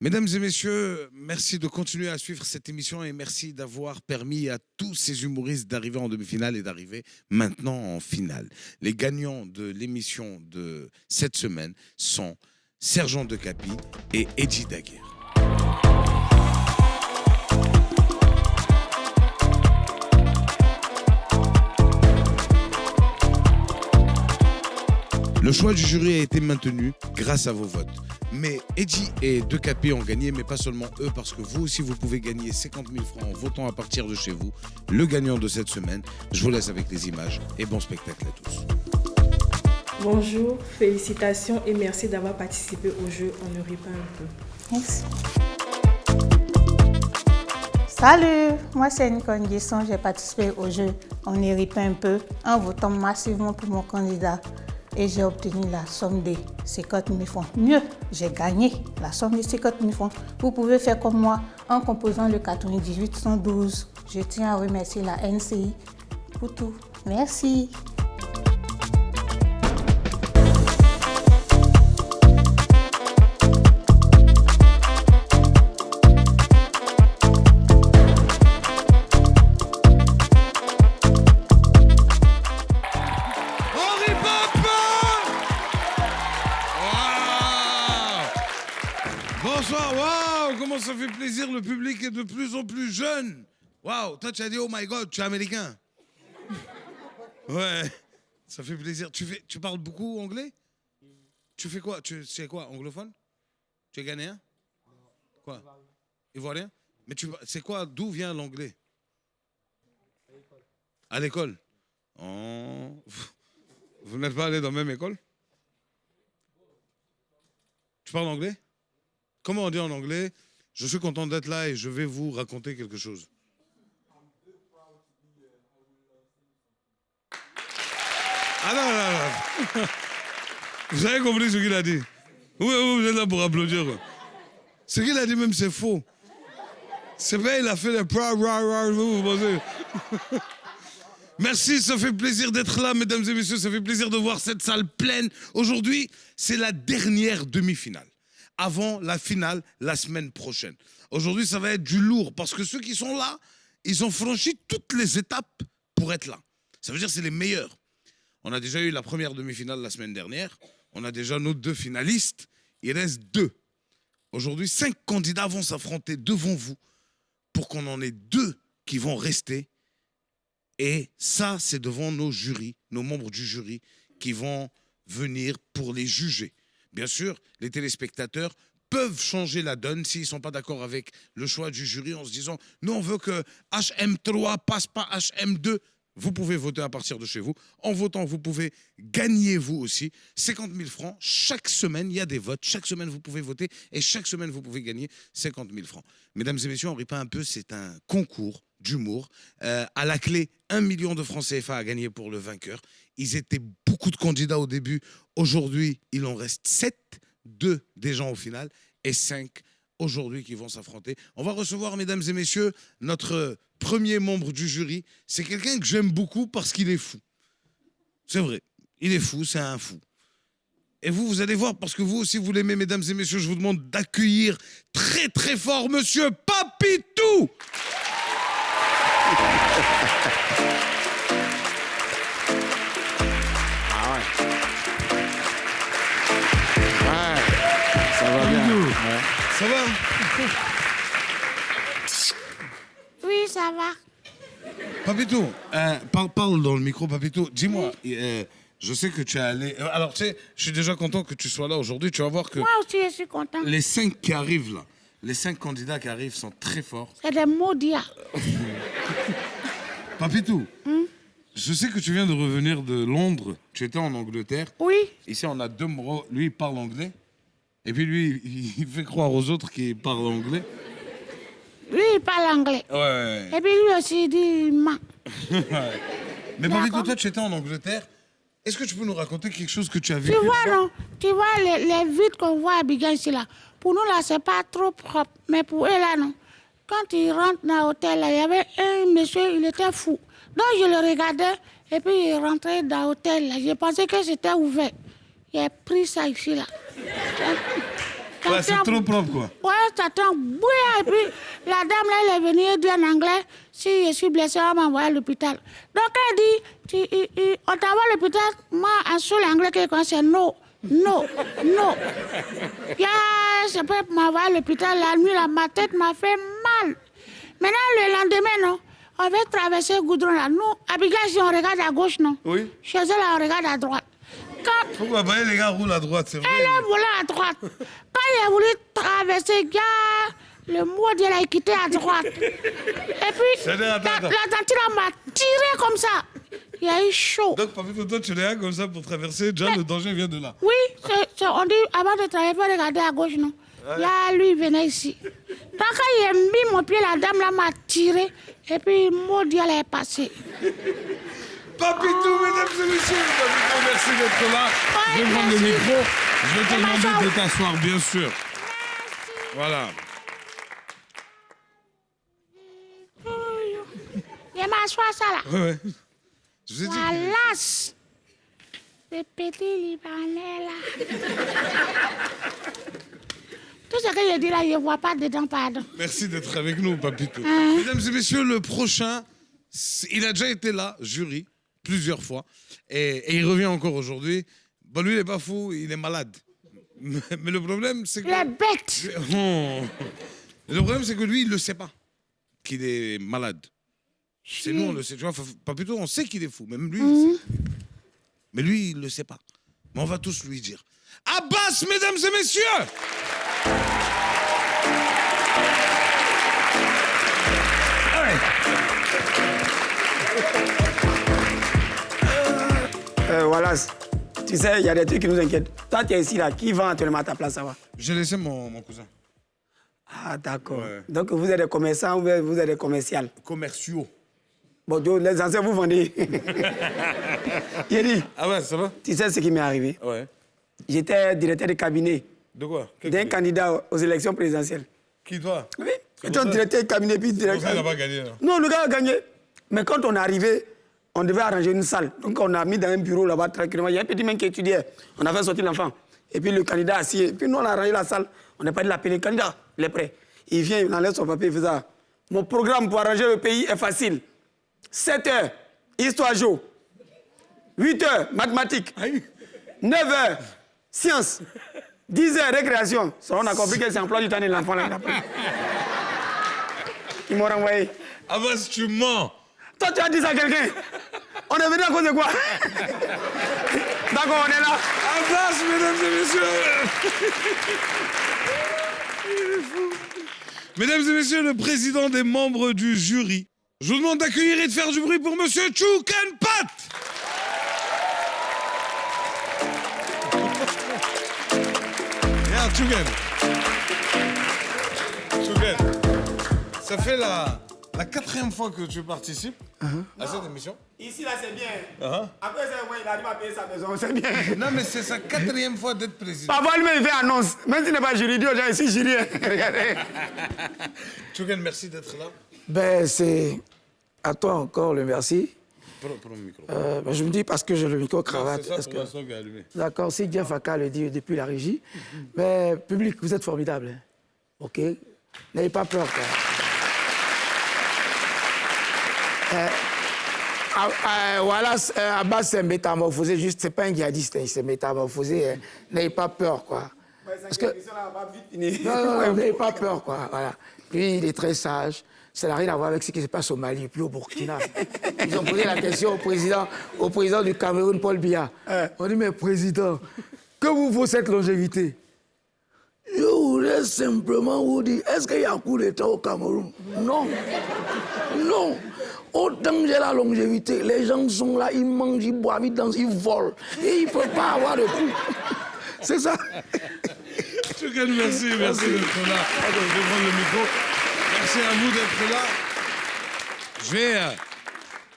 Mesdames et messieurs, merci de continuer à suivre cette émission et merci d'avoir permis à tous ces humoristes d'arriver en demi-finale et d'arriver maintenant en finale. Les gagnants de l'émission de cette semaine sont Sergent de Capi et Edgy Daguerre. Le choix du jury a été maintenu grâce à vos votes. Mais Edgy et De Capé ont gagné, mais pas seulement eux, parce que vous aussi, vous pouvez gagner 50 000 francs en votant à partir de chez vous. Le gagnant de cette semaine, je vous laisse avec les images et bon spectacle à tous. Bonjour, félicitations et merci d'avoir participé au jeu On ne rit pas un peu. Merci. Salut, moi c'est Nicole Guesson, j'ai participé au jeu On ne rit pas un peu en votant massivement pour mon candidat. Et j'ai obtenu la somme de 50 000 francs. Mieux, j'ai gagné la somme de 50 000 francs. Vous pouvez faire comme moi en composant le 98 112. Je tiens à remercier la NCI pour tout. Merci. Bonsoir, waouh, comment ça fait plaisir, le public est de plus en plus jeune. Waouh, toi tu as dit oh my god, tu es américain. Ouais, ça fait plaisir. Tu parles beaucoup anglais? Tu fais quoi? Tu es quoi, anglophone? Tu es ghanéen? Quoi? Ivoirien? Mais c'est quoi, d'où vient l'anglais? À l'école. Oh. Vous n'êtes pas allé dans la même école? Tu parles anglais? Comment on dit en anglais? Je suis content d'être là et je vais vous raconter quelque chose. Ah non, non, non. Vous avez compris ce qu'il a dit? Oui, vous êtes là pour applaudir. Ce qu'il a dit même, c'est faux. C'est vrai, il a fait le vous pensez. Merci, ça fait plaisir d'être là, mesdames et messieurs. Ça fait plaisir de voir cette salle pleine. Aujourd'hui, c'est la dernière demi-finale, avant la finale la semaine prochaine. Aujourd'hui, ça va être du lourd parce que ceux qui sont là, ils ont franchi toutes les étapes pour être là. Ça veut dire que c'est les meilleurs. On a déjà eu la première demi-finale la semaine dernière. On a déjà nos 2 finalistes. Il reste 2. Aujourd'hui, 5 candidats vont s'affronter devant vous pour qu'on en ait 2 qui vont rester. Et ça, c'est devant nos jurys, nos membres du jury qui vont venir pour les juger. Bien sûr, les téléspectateurs peuvent changer la donne s'ils ne sont pas d'accord avec le choix du jury en se disant « Nous, on veut que HM3 passe pas HM2 ». Vous pouvez voter à partir de chez vous. En votant, vous pouvez gagner vous aussi 50 000 francs. Chaque semaine, il y a des votes. Chaque semaine, vous pouvez voter et chaque semaine, vous pouvez gagner 50 000 francs. Mesdames et messieurs, on ne rit pas un peu, c'est un concours d'humour. À la clé, 1 million de francs CFA à gagner pour le vainqueur. Ils étaient beaucoup de candidats au début. Aujourd'hui, il en reste 7, 2 des gens au final et 5 aujourd'hui qui vont s'affronter. On va recevoir, mesdames et messieurs, notre premier membre du jury. C'est quelqu'un que j'aime beaucoup parce qu'il est fou. C'est vrai, il est fou, c'est un fou. Et vous, vous allez voir, parce que vous aussi, vous l'aimez, mesdames et messieurs, je vous demande d'accueillir très très fort Monsieur Papitou. Ah ouais. Ouais, ça va bien. Ouais. Ça va? Oui, ça va. Papitou, parle dans le micro, Papitou. Dis-moi, je sais que tu es allé... Alors, tu sais, je suis déjà content que tu sois là aujourd'hui. Tu vas voir que Moi aussi, je suis content. les 5 qui arrivent là, les 5 candidats qui arrivent sont très forts. C'est des maudits. Papitou, je sais que tu viens de revenir de Londres. Tu étais en Angleterre. Oui. Ici, on a 2 mots. Lui, il parle anglais. Et puis lui, il fait croire aux autres qu'il parle anglais. Lui, il parle anglais. Ouais. Et puis lui aussi, il dit il ment. Mais Papitou, toi, tu étais en Angleterre. Est-ce que tu peux nous raconter quelque chose que tu as vu? Tu vois, non? Tu vois les vitres qu'on voit à Abidjan ici, là. Pour nous, là, c'est pas trop propre. Mais pour eux, là, non. Quand ils rentrent dans l'hôtel, là, il y avait un monsieur, il était fou. Donc, je le regardais, et puis il rentrait dans l'hôtel, là. Je pensais que c'était ouvert. Il a pris ça ici, là. Ouais, c'est trop propre, quoi. Ouais, ça tend bouillant. Et puis, la dame, là, elle est venue dire en anglais, si je suis blessée, on m'envoie à l'hôpital. Donc, elle dit, on t'envoie à l'hôpital. Moi, en seul anglais, quelqu'un, c'est no. Non, non. Je peux m'envoyer à l'hôpital la nuit, là, ma tête m'a fait mal. Maintenant, le lendemain, non, on va traverser le goudron, là. Nous, à Bigage, on regarde à gauche, non? Oui. Chez eux, là, on regarde à droite. Quand Pourquoi bah, les gars roulent à droite, c'est vrai. elle a volé à droite. Quand il a voulu traverser, le mot de l'a quitté à droite. Et puis, la dentille m'a tiré comme ça. Il y a eu chaud. Donc, Papito, toi, tu es là comme ça pour traverser. Déjà, le danger vient de là. Oui, on dit avant de traverser, il faut regarder à gauche, non? Là, lui, il venait ici. Donc, quand il a mis mon pied, la dame là m'a tiré. Et puis, le mot de est passé. Papito, mesdames et messieurs, Papito, merci d'être là. Ouais, je vais prendre le merci. micro. Je vais te Et demander m'asseoir. de t'asseoir, bien sûr. Voilà. Il m'assoit ça là. Ouais. Je vous ai dit. La lasse. Le petit Libanais là. Tout ce que j'ai dit là, je ne vois pas dedans, pardon. Merci d'être avec nous, Papito. Mesdames et messieurs, le prochain, il a déjà été là, jury, plusieurs fois. Et il revient encore aujourd'hui. Bon, lui, il n'est pas fou, il est malade. Mais le problème, c'est que. Il est bête. Oh. Le problème, c'est que lui, il ne le sait pas qu'il est malade. C'est nous, on le sait. Tu vois, Papito, on sait qu'il est fou. Même lui, il sait. Mais lui, il ne le sait pas. Mais on va tous lui dire. Abbas, mesdames et messieurs! Voilà, tu sais, il y a des trucs qui nous inquiètent. Toi, tu es ici, là. Qui vend actuellement à ta place, ça va? J'ai laissé mon cousin. Ah, d'accord. Ouais. Donc, vous êtes des commerçants ou vous êtes des commerciales? Commerciaux. Bon, Dieu, les anciens, vous vendez. Yeri, Ah ouais, ça va? tu sais ce qui m'est arrivé? Ouais. J'étais directeur de cabinet De quoi? d'un candidat aux élections présidentielles. Qui, toi? Oui, j'étais un directeur de cabinet, puis Pour ça, il directeur. n'a pas gagné. Là. Non, le gars a gagné. Mais quand on est arrivé, on devait arranger une salle. Donc, on a mis dans un bureau là-bas tranquillement. Il y a un petit mec qui étudiait. On a fait sortir l'enfant. Et puis, le candidat assis. Et puis, nous, on a arrangé la salle. On n'a pas dit l'appeler. Le candidat, il est prêt. Il vient, il enlève son papier, il fait ça. Mon programme pour arranger le pays est facile. 7 heures, histoire géo. 8 heures, mathématiques. 9 heures, sciences. 10 heures, récréation. Ça, on a compris que c'est emploi du temps de l'enfant. Là, ils m'ont renvoyé. Abbas, tu mens. Toi, tu as dit ça à quelqu'un. On est venu à cause de quoi? D'accord, on est là. Abbas, mesdames et messieurs. Il est fou. Mesdames et messieurs, le président des membres du jury. Je vous demande d'accueillir et de faire du bruit pour Monsieur Choukenpat. Regarde, Chouken. Chouken. Ça fait la 4e fois que tu participes à cette émission. Ici, là, c'est bien. Après, il arrive à payer sa maison, c'est bien. Non, mais c'est sa 4e fois d'être président. Parfois, lui-même, il fait annonce. Même s'il n'est pas jury, il dit aux gens ici, jury. Regardez. Chouken, merci d'être là. Ben, c'est à toi encore le merci. Prends le micro. Ben, je me dis parce que j'ai le micro-cravate. C'est ça est-ce pour l'instant qui est allumé. D'accord, si Jeff Faka le dit depuis la régie. Mais public, vous êtes formidable. Hein. OK? N'ayez pas peur. Quoi. Voilà, Abbas s'est métamorphosé, juste, c'est pas un djihadiste, il s'est métamorphosé. Hein. N'ayez pas peur, quoi. Parce que... Non, n'ayez pas peur, quoi. Voilà. Lui, il est très sage. Ça n'a rien à voir avec ce qui se passe au Mali, puis au Burkina. Ils ont posé la question au président du Cameroun, Paul Biya. On dit, mais président, que vous vaut cette longévité? Je voulais simplement vous dire, est-ce qu'il y a un coup d'État au Cameroun? Non. Non. Autant que j'ai la longévité, les gens sont là, ils mangent, ils boivent, ils dansent, ils volent. Et ils ne peuvent pas avoir de coup. C'est ça. Chouken, merci d'être là. Je vais prendre le micro. Merci à vous d'être là.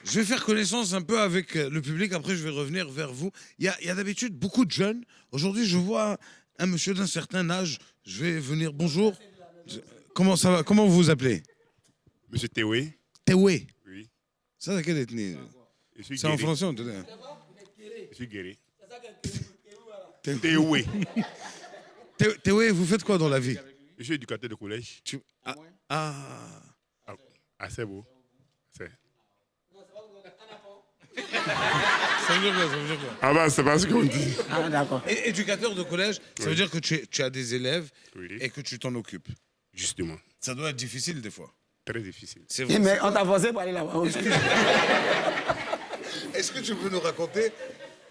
Je vais faire connaissance un peu avec le public. Après, je vais revenir vers vous. Il y a d'habitude beaucoup de jeunes. Aujourd'hui, je vois un monsieur d'un certain âge. Je vais venir. Bonjour. Comment ça va? Comment vous vous appelez? Monsieur Théoué. Théoué. Oui. Ça, c'est quelle ethnie? Je suis C'est en guéri. français, on te dit. Je suis guéri. Théoué. Théoé, vous faites quoi dans la vie? Je suis éducateur de collège. C'est beau. C'est. Ça veut dire quoi? Ah bah, c'est pas ce qu'on dit. Ah, d'accord. Et éducateur de collège, ça veut dire que tu as des élèves Oui. et que tu t'en occupes. Justement. Ça doit être difficile des fois. Très difficile. C'est Eh, vrai. mais on t'a forcé pour aller là-bas. Est-ce que tu peux nous raconter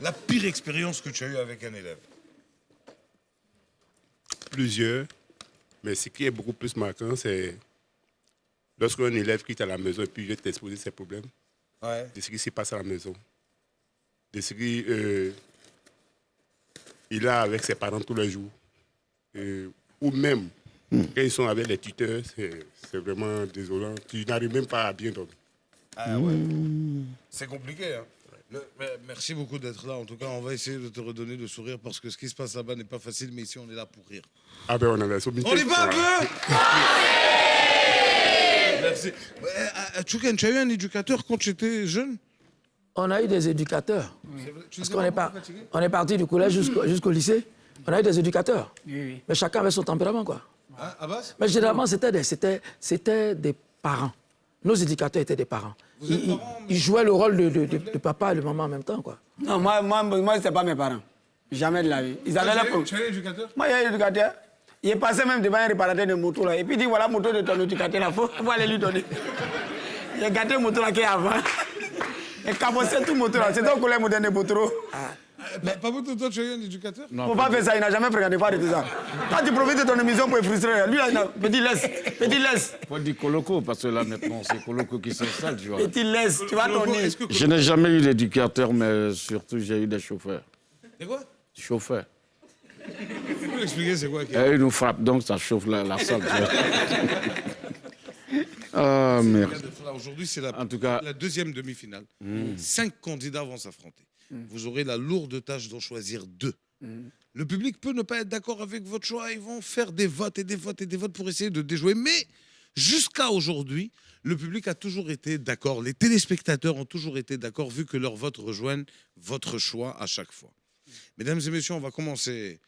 la pire expérience que tu as eue avec un élève? Plusieurs. Mais ce qui est beaucoup plus marquant, c'est lorsqu'un élève quitte à la maison et puis vient t'exposer ses problèmes, Ouais. de ce qui se passe à la maison, de ce qu'il a avec ses parents tous les jours, ou même quand ils sont avec les tuteurs, c'est vraiment désolant. Tu n'arrives même pas à bien dormir. Ah ouais. C'est compliqué. Hein. Merci beaucoup d'être là. En tout cas, on va essayer de te redonner le sourire parce que ce qui se passe là-bas n'est pas facile, mais ici, on est là pour rire. Ah ben on a la sommité. On y va un peu. Merci. Tchouken, tu as eu un éducateur quand tu étais jeune? On a eu des éducateurs. Tu Parce étais qu'on est, vraiment fatigué? on est parti du collège jusqu'au lycée. On a eu des éducateurs. Oui. Mais chacun avait son tempérament, quoi. Hein, Abbas? Mais généralement, c'était des parents. Nos éducateurs étaient des parents. Ils jouaient le rôle de papa et de maman en même temps, quoi. Non, moi c'est pas mes parents. Jamais de la vie. Ils avaient la Tu as eu un éducateur? Moi, il y a un éducateur. Il est passé même devant un réparateur de moto là. Et puis il dit voilà, moto de ton éducateur là, faut aller lui donner. Il a gâté moto là qui est avant. Il a cabossé tout moto là. C'est ton collègue moderne de Botro. Paboutou, toi, tu as eu un éducateur? Faut pas faire ça, il n'a jamais fréquenté pas de tout ça. Toi, tu profites de ton émission pour être frustré. Lui, là, petit laisse. Faut dire coloco, parce que là, maintenant, c'est coloco qui s'installe, tu vois. Petit laisse, tu vas tourner. Est-ce que... Je n'ai jamais eu d'éducateur, mais surtout, j'ai eu des chauffeurs. C'est quoi? Chauffeurs. Tu peux expliquer c'est quoi qui... Et ils nous frappent, donc ça chauffe la salle. Tu vois. Ah, merde. Aujourd'hui, c'est En tout cas- la deuxième demi-finale. 5 candidats vont s'affronter. Vous aurez la lourde tâche d'en choisir 2. Le public peut ne pas être d'accord avec votre choix. Ils vont faire des votes et des votes et des votes pour essayer de déjouer. Mais jusqu'à aujourd'hui, le public a toujours été d'accord. Les téléspectateurs ont toujours été d'accord vu que leurs votes rejoignent votre choix à chaque fois. Mesdames et messieurs, on va commencer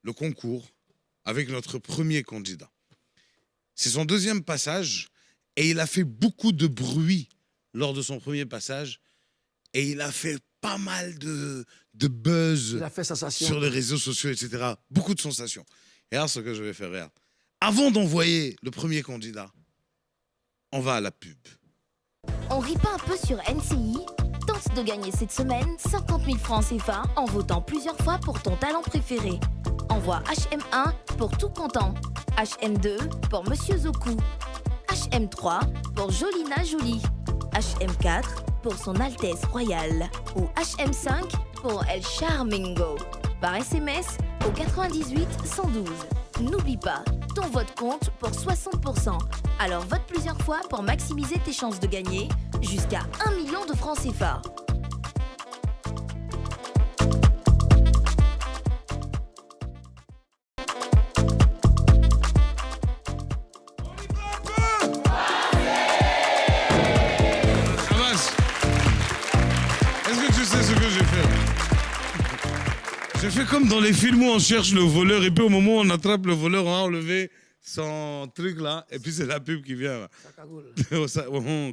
le concours avec notre premier candidat. C'est son deuxième passage et il a fait beaucoup de bruit lors de son premier passage et il a fait pas mal de buzz Il a fait sensation. sur les réseaux sociaux, etc. Beaucoup de sensations. Et alors, ce que je vais faire, regarde. Avant d'envoyer le premier candidat, on va à la pub. On rit pas un peu sur NCI? Tente de gagner cette semaine 50 000 francs CFA en votant plusieurs fois pour ton talent préféré. Envoie HM1 pour tout content, HM2 pour Monsieur Zoku, HM3 pour Jolina Jolie, HM4 pour Son Altesse Royale ou HM5 pour El Charmingo. Par SMS au 98 112. N'oublie pas, ton vote compte pour 60%. Alors vote plusieurs fois pour maximiser tes chances de gagner jusqu'à 1 million de francs CFA. Abbas, est-ce que tu sais ce que j'ai fait? J'ai fait comme dans les films où on cherche le voleur et puis au moment où on attrape le voleur, on a enlevé son truc là et puis c'est la pub qui vient.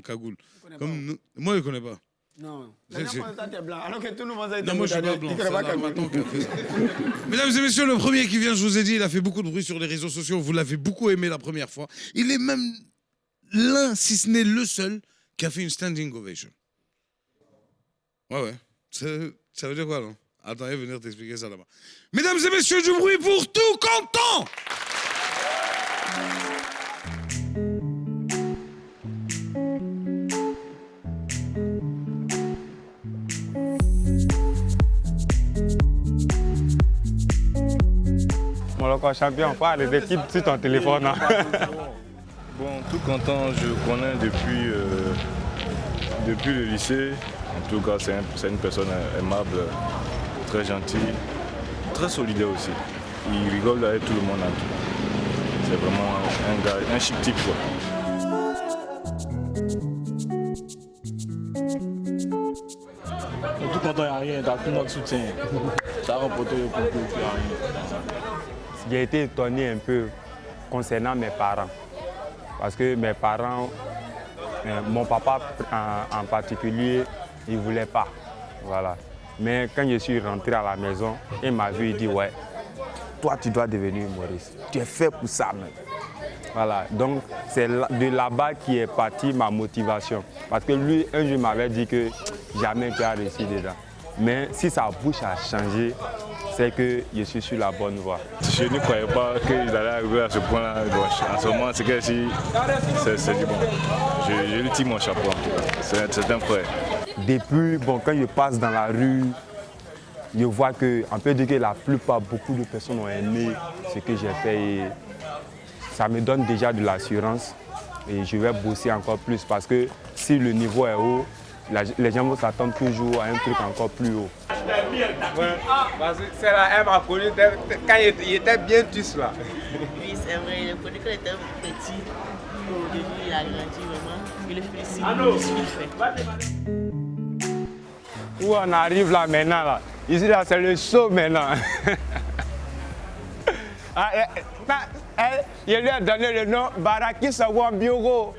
Cagoule. Comme nous... Moi, je ne connais pas. Non. C'est- La dernière fois, t'es blanc. Alors que tout le monde a été Non, moi je suis pas moderne. blanc. Tu connais C'est pas la Cagoule. Maton qui a fait ça. Mesdames et messieurs, le premier qui vient, je vous ai dit, il a fait beaucoup de bruit sur les réseaux sociaux. Vous l'avez beaucoup aimé la première fois. Il est même l'un, si ce n'est le seul, qui a fait une standing ovation. Ouais. Ça veut dire quoi, non? Attends, je vais venir t'expliquer ça là-bas. Mesdames et messieurs, du bruit pour tout Canton! Moloko champion, pas les équipes sur ton téléphone. Hein. Bon, tout content, je connais depuis le lycée. En tout cas, c'est une personne aimable, très gentille, très solidaire aussi. Il rigole avec tout le monde. C'est vraiment un gars, un chic type, quoi. Tout content, il n'y a rien, t'as tout notre soutien. Ça a remporté le concours, il n'y a rien. j'ai été étonné un peu concernant mes parents. Parce que mes parents, mon papa en particulier, il ne voulait pas. Voilà. Mais quand je suis rentré à la maison, il m'a vu et dit, ouais, toi tu dois devenir humoriste. Tu es fait pour ça même. Voilà, donc c'est de là-bas qui est partie ma motivation. Parce que lui, un jour, m'avait dit que jamais tu as réussi dedans. Mais si sa bouche a changé, c'est que je suis sur la bonne voie. Je ne croyais pas qu'il allait arriver à ce point-là. En ce moment, c'est que si c'est du bon. Je lui tire mon chapeau en tout cas. C'est un frère. Depuis, quand je passe dans la rue, je vois qu'on peut dire que la plupart, beaucoup de personnes ont aimé ce que j'ai fait. Et ça me donne déjà de l'assurance et je vais bosser encore plus parce que si le niveau est haut, les gens vont s'attendre toujours à un truc encore plus haut. Ouais, parce que celle-là, elle m'a connu quand il était bien tous là. Oui, c'est vrai, il a connu quand il était petit. Au début, il a grandi vraiment. Je le félicite pour ce qu'il fait. Où on arrive là maintenant là. Ici là, c'est le show maintenant. Il lui a donné le nom Baraki Sawam Biogo.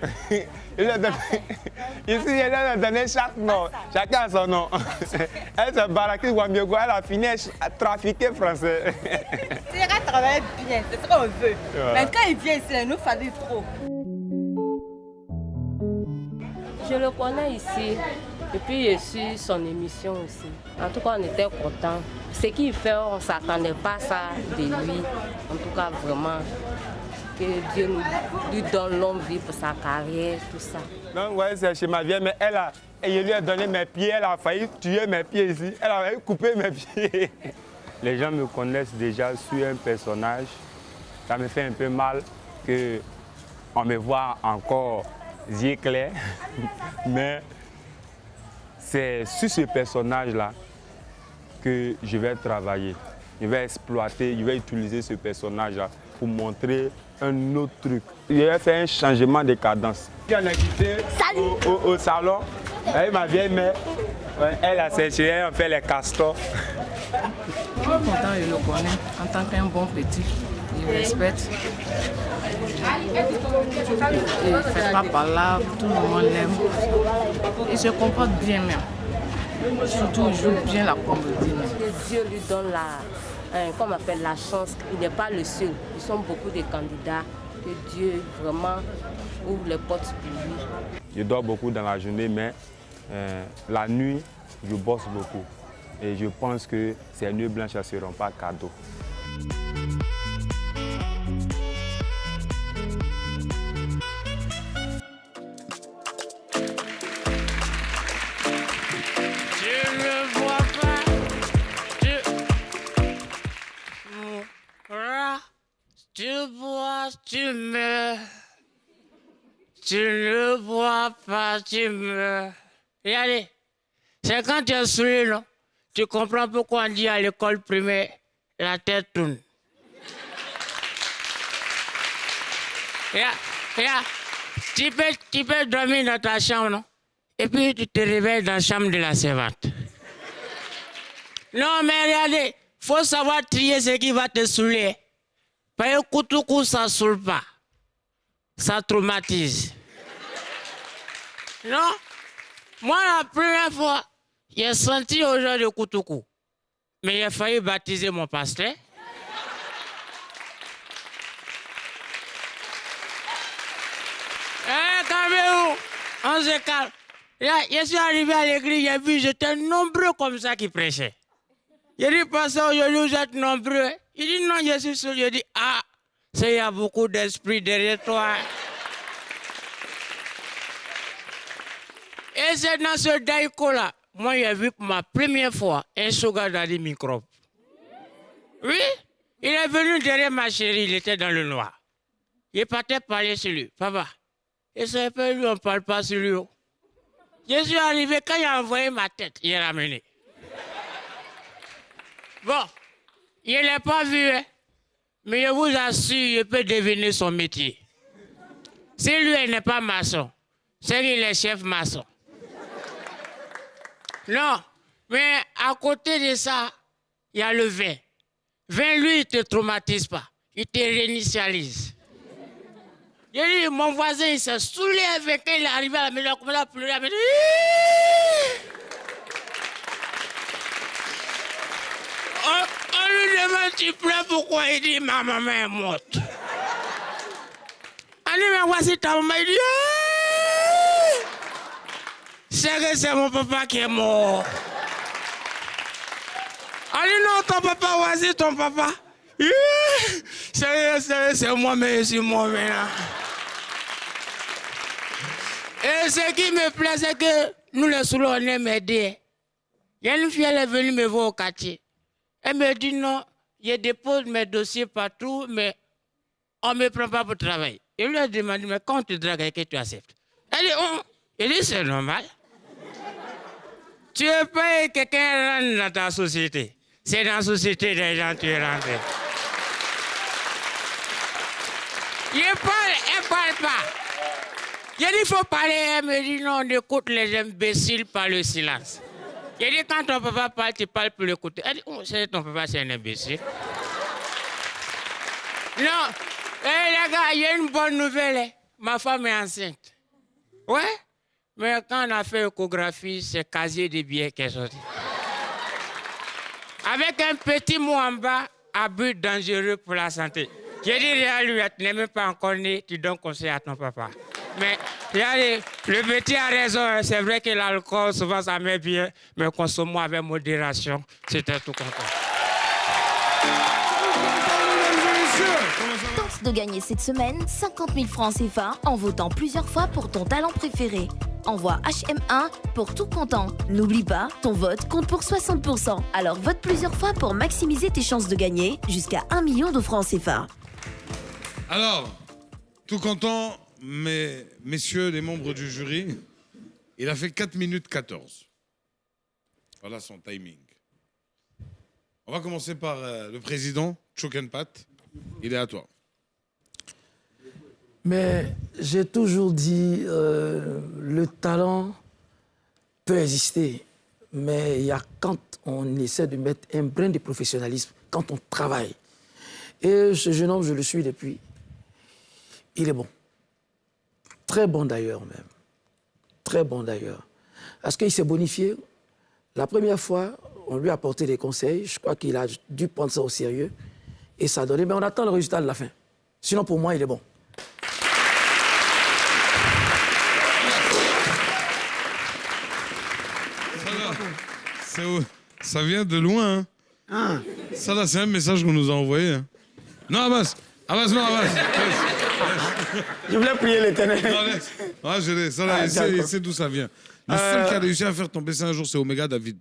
Ici, il lui a donné chaque nom. Chacun a son nom. Elle, c'est Baraki Wambiogo. Elle a fini à trafiquer français. C'est qu'elle travaille bien, c'est ce qu'on veut. Ouais. Mais quand il vient ici, il nous fallait trop. Je le connais ici. Et puis je suis son émission aussi. En tout cas, on était contents. Ce qu'il fait, on ne s'attendait pas à ça de lui. En tout cas, vraiment, que Dieu lui donne longue vie pour sa carrière, tout ça. Donc, ouais, c'est chez ma vieille, mais je lui ai donné mes pieds, elle a failli tuer mes pieds ici. Elle a failli couper mes pieds. Les gens me connaissent déjà sur un personnage. Ça me fait un peu mal qu'on me voit encore yeux clairs. Mais c'est sur ce personnage-là que je vais travailler. Je vais exploiter, je vais utiliser ce personnage-là pour montrer un autre truc. Je vais faire un changement de cadence. On a quitté au salon avec ma vieille mère. Elle a séché, on fait les castors. Je suis content, je le connais en tant qu'un bon petit. Il respecte. Il ne fait pas par là, tout le monde l'aime. Il se comporte bien même. Surtout, il joue bien la comédie. Que Dieu lui donne comme on appelle, la chance. Il n'est pas le seul. Ils sont beaucoup de candidats. Que Dieu vraiment ouvre les portes pour lui. Je dors beaucoup dans la journée, mais la nuit, je bosse beaucoup. Et je pense que ces nuits blanches ne seront pas cadeaux. Tu bois, tu meurs. Tu ne bois pas, tu meurs. Regardez, c'est quand tu es saoulé, non? Tu comprends pourquoi on dit à l'école primaire, la tête tourne. Regarde, tu peux dormir dans ta chambre, non? Et puis tu te réveilles dans la chambre de la servante. Non, mais regardez, il faut savoir trier ce qui va te saouler. Parce que Koutoukou, ça ne saoule pas. Ça traumatise. Non? Moi, la première fois, j'ai senti aujourd'hui de Koutoukou. Mais j'ai failli baptiser mon pasteur. Calmez-vous, on se calme. Là, je suis arrivé à l'église, j'ai vu, j'étais nombreux comme ça qui prêchaient. J'ai dit, pasteur, aujourd'hui, vous êtes nombreux. Il dit, non, je suis seul. Je dis, ah, il y a beaucoup d'esprit derrière toi. Et c'est dans ce daïko-là, moi, j'ai vu pour ma première fois un sugar daddy microbe. Oui, il est venu derrière ma chérie, il était dans le noir. Il partait parler sur lui. Papa, et ça fait lui, on ne parle pas sur lui. Je suis arrivé, quand il a envoyé ma tête, il est ramené. Bon, il ne l'a pas vu, hein? Mais je vous assure, je peux deviner son métier. Si lui, il n'est pas maçon, c'est qu'il est chef maçon. Non, mais à côté de ça, il y a le vin. 20, lui, il ne te traumatise pas. Il te réinitialise. J'ai dit, mon voisin, il s'est saoulé avec elle, il est arrivé à la maison, il a pleuré, il m'a dit... On lui demande, tu pleures pourquoi? Il dit, ma maman est morte. On lui dit, voici ta maman, il dit, c'est que c'est mon papa qui est mort. On dit, non, ton papa, voici ton papa. C'est moi, mais je suis moi maintenant. Et ce qui me plaît, c'est que nous, les Soulous, on aime aider. Il y a une fille, elle est venue me voir au quartier. Elle me dit non, je dépose mes dossiers partout, mais on ne me prend pas pour travailler. Je lui ai demandé, mais quand tu dragues, que tu acceptes? Elle dit, oh. Il dit, c'est normal. Tu veux pas que quelqu'un rentre dans ta société. C'est dans la société des gens que tu es rentré. Elle parle pas. J'ai dit, il faut parler. Elle me dit, non, on écoute les imbéciles par le silence. J'ai dit, quand ton papa parle, tu parles pour l'écouter. Elle dit, oh, ton papa, c'est un imbécile. Non, les gars, il y a une bonne nouvelle. Hein. Ma femme est enceinte. Ouais, mais quand on a fait l'échographie, c'est casier de billets qui est sorti. Avec un petit mot en bas, abus dangereux pour la santé. J'ai dit à lui, tu n'es même pas encore né, tu donnes conseil à ton papa. Mais regardez, le petit a raison, c'est vrai que l'alcool, souvent ça met bien, mais consommons avec modération, c'était tout content. Tente de gagner cette semaine 50 000 francs CFA en votant plusieurs fois pour ton talent préféré. Envoie HM1 pour tout content. N'oublie pas, ton vote compte pour 60%. Alors vote plusieurs fois pour maximiser tes chances de gagner jusqu'à 1 million de francs CFA. Alors, tout content, messieurs les membres du jury, il a fait 4 minutes 14. Voilà son timing. On va commencer par le président, Chokenpat. Il est à toi. Mais j'ai toujours dit, le talent peut exister, mais il y a quand on essaie de mettre un brin de professionnalisme, quand on travaille. Et ce jeune homme, je le suis depuis. Il est bon. Très bon d'ailleurs même. Très bon d'ailleurs. Parce qu'il s'est bonifié. La première fois, on lui a apporté des conseils. Je crois qu'il a dû prendre ça au sérieux. Et ça a donné. Mais on attend le résultat de la fin. Sinon, pour moi, il est bon. Ça vient de loin. Hein. Ah. Ça, là, c'est un message qu'on nous a envoyé. Hein. Non, Abbas. Abbas, non, Abbas. Je voulais prier l'Éternel. Ah, je l'ai. Ça, là, il sait d'où ça vient. Le seul qui a réussi à faire tomber ça un jour, c'est Omega David.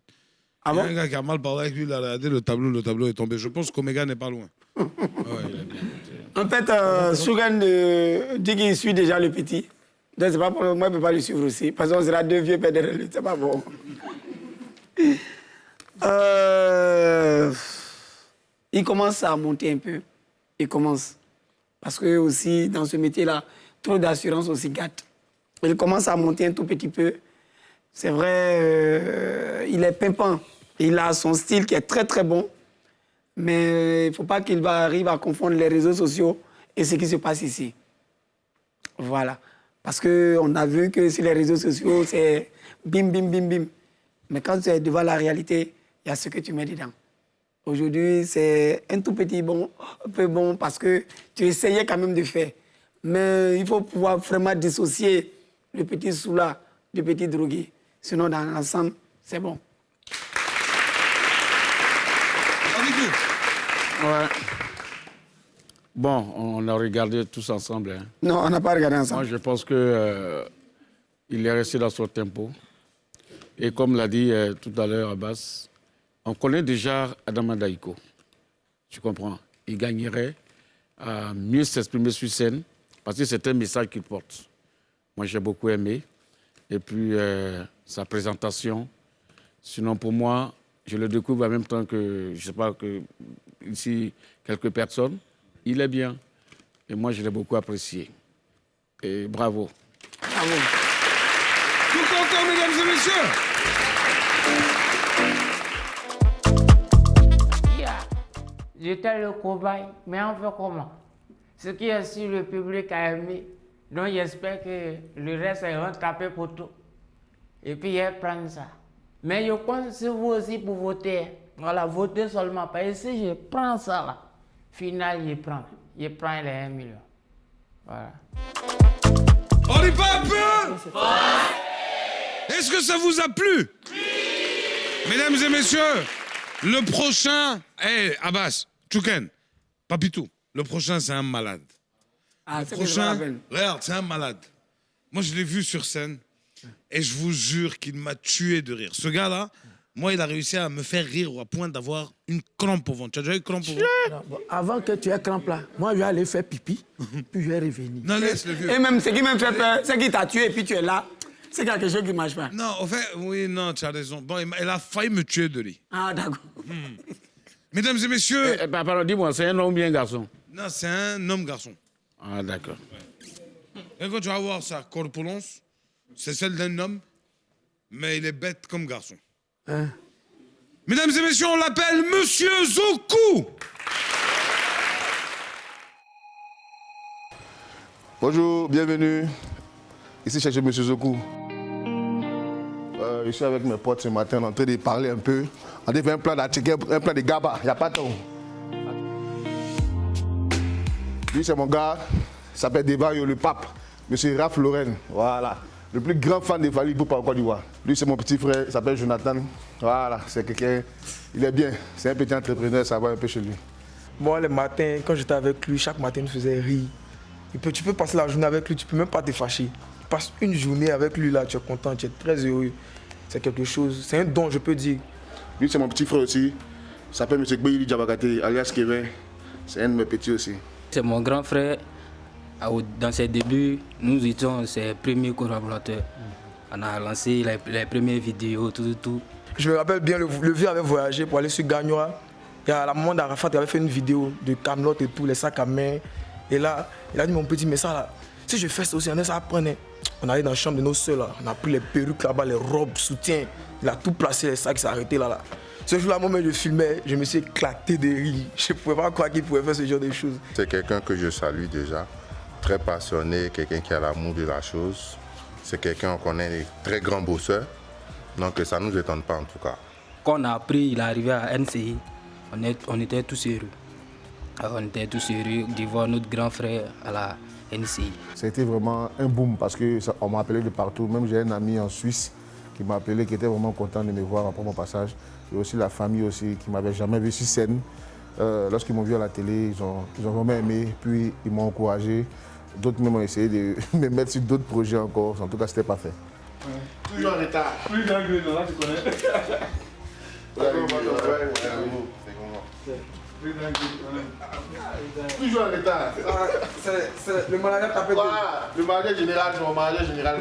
Ah il y a bon? un gars qui a mal parlé avec lui, il a regardé le tableau est tombé. Je pense qu'Omega n'est pas loin. Ouais, en fait, Sougan dit qu'il suit déjà le petit. Donc, c'est pas pour moi, je ne peux pas le suivre aussi. Parce qu'on sera deux vieux pères derrière lui. C'est pas bon. Il commence à monter un peu. Il commence. Parce que aussi, dans ce métier-là, trop d'assurance aussi gâte. Il commence à monter un tout petit peu. C'est vrai, il est pimpant. Il a son style qui est très, très bon. Mais il ne faut pas qu'il arrive à confondre les réseaux sociaux et ce qui se passe ici. Voilà. Parce qu'on a vu que sur les réseaux sociaux, c'est bim, bim, bim, bim. Mais quand tu es devant la réalité, il y a ce que tu mets dedans. Aujourd'hui, c'est un tout petit bon, un peu bon, parce que tu essayais quand même de faire. Mais il faut pouvoir vraiment dissocier le petit soula du petit drogué. Sinon, dans l'ensemble, c'est bon. Ouais. Bon, on a regardé tous ensemble. Hein. Non, on n'a pas regardé ensemble. Moi, je pense que il est resté dans son tempo. Et comme l'a dit tout à l'heure Abbas, on connaît déjà Adama Daïko. Tu comprends? Il gagnerait à mieux s'exprimer sur scène parce que c'est un message qu'il porte. Moi, j'ai beaucoup aimé. Et puis, sa présentation. Sinon, pour moi, je le découvre en même temps que, je ne sais pas, que ici, quelques personnes. Il est bien. Et moi, je l'ai beaucoup apprécié. Et bravo. Bravo. Tout content, mesdames et messieurs. j'étais le cobaye, mais on fait comment? Ce qui est sûr, le public a aimé. Donc j'espère que le reste est taper pour tout. Et puis ils prennent ça. Mais je compte sur vous aussi pour voter. Voilà, votez seulement. Parce que si je prends ça là, final, je prends les 1 million. Voilà. On n'est pas un peu? Est-ce que ça vous a plu? Mesdames et messieurs, le prochain... Abbas, Chouken, Papitou, le prochain, c'est un malade. Le prochain, regarde, c'est un malade. Moi, je l'ai vu sur scène et je vous jure qu'il m'a tué de rire. Ce gars-là, moi, il a réussi à me faire rire au point d'avoir une crampe au ventre. Tu as déjà eu crampe au ventre? Avant que tu aies crampe là, moi, je vais aller faire pipi, puis je vais revenir. Non, laisse le vieux. Et même, ce qui m'a fait peur, c'est qu'il t'a tué et puis tu es là. C'est quelque chose qui ne marche pas. Non, en fait, oui, non, tu as raison. Bon, il a failli me tuer de lui. Ah, d'accord. Mesdames et messieurs... Pardon, dis-moi, c'est un homme ou bien un garçon? Non, c'est un homme-garçon. Ah, d'accord. Et quand tu vas voir sa corpulence, c'est celle d'un homme, mais il est bête comme garçon. Hein? Mesdames et messieurs, on l'appelle Monsieur Zoku. Bonjour, bienvenue. Ici, chercher Monsieur Zoku. Je suis avec mes potes ce matin, on est en train de parler un peu. On a fait un plan d'attiquer, un plan de gaba, il n'y a pas de temps. Lui, c'est mon gars, il s'appelle Devario, le pape, Monsieur Raph Lorraine, voilà. Le plus grand fan de Fally Ipupa en Côte d'Ivoire. Lui, c'est mon petit frère, il s'appelle Jonathan. Voilà, c'est quelqu'un, il est bien, c'est un petit entrepreneur, ça va un peu chez lui. Moi, le matin, quand j'étais avec lui, chaque matin, il me faisait rire. Tu peux passer la journée avec lui, tu peux même pas te fâcher. Tu passes une journée avec lui, là, tu es content, tu es très heureux. C'est quelque chose, c'est un don, je peux dire. Lui, c'est mon petit frère aussi, il s'appelle M. Gbeili Diabakate, alias Kevin. C'est un de mes petits aussi. C'est mon grand frère. Dans ses débuts, nous étions ses premiers collaborateurs. On a lancé les premières vidéos, tout. Je me rappelle bien, le vieux avait voyagé pour aller sur Gagnoa. Et à la moment d'Arafat, il avait fait une vidéo de Camelot et tout, les sacs à main. Et là, il a dit, mon petit, mais ça là, si je fais ça aussi, on ça apprenait. On allait dans la chambre de nos soeurs, là. On a pris les perruques là-bas, les robes, soutien. Il a tout placé, les sacs s'est arrêté là. Ce jour-là, moi, je filmais, je me suis éclaté de rire. Je ne pouvais pas croire qu'il pouvait faire ce genre de choses. C'est quelqu'un que je salue déjà, très passionné, quelqu'un qui a l'amour de la chose. C'est quelqu'un qu'on connaît, des très grands bosseurs. Donc ça ne nous étonne pas en tout cas. Quand on a appris, il est arrivé à NCI, on était tous heureux. On était tous heureux de voir notre grand frère à la NCI. C'était vraiment un boom parce qu'on m'a appelé de partout. Même j'ai un ami en Suisse qui m'a appelé, qui était vraiment content de me voir après mon passage. Et aussi la famille aussi, qui ne m'avait jamais vu sur scène. Lorsqu'ils m'ont vu à la télé, ils ont vraiment aimé, puis ils m'ont encouragé. D'autres même ont essayé de me mettre sur d'autres projets encore. En tout cas, c'était pas fait. Toujours en retard. Plus d'un que là, tu connais. Toujours en retard. Le manager tapé. Le manager général, mon manager général.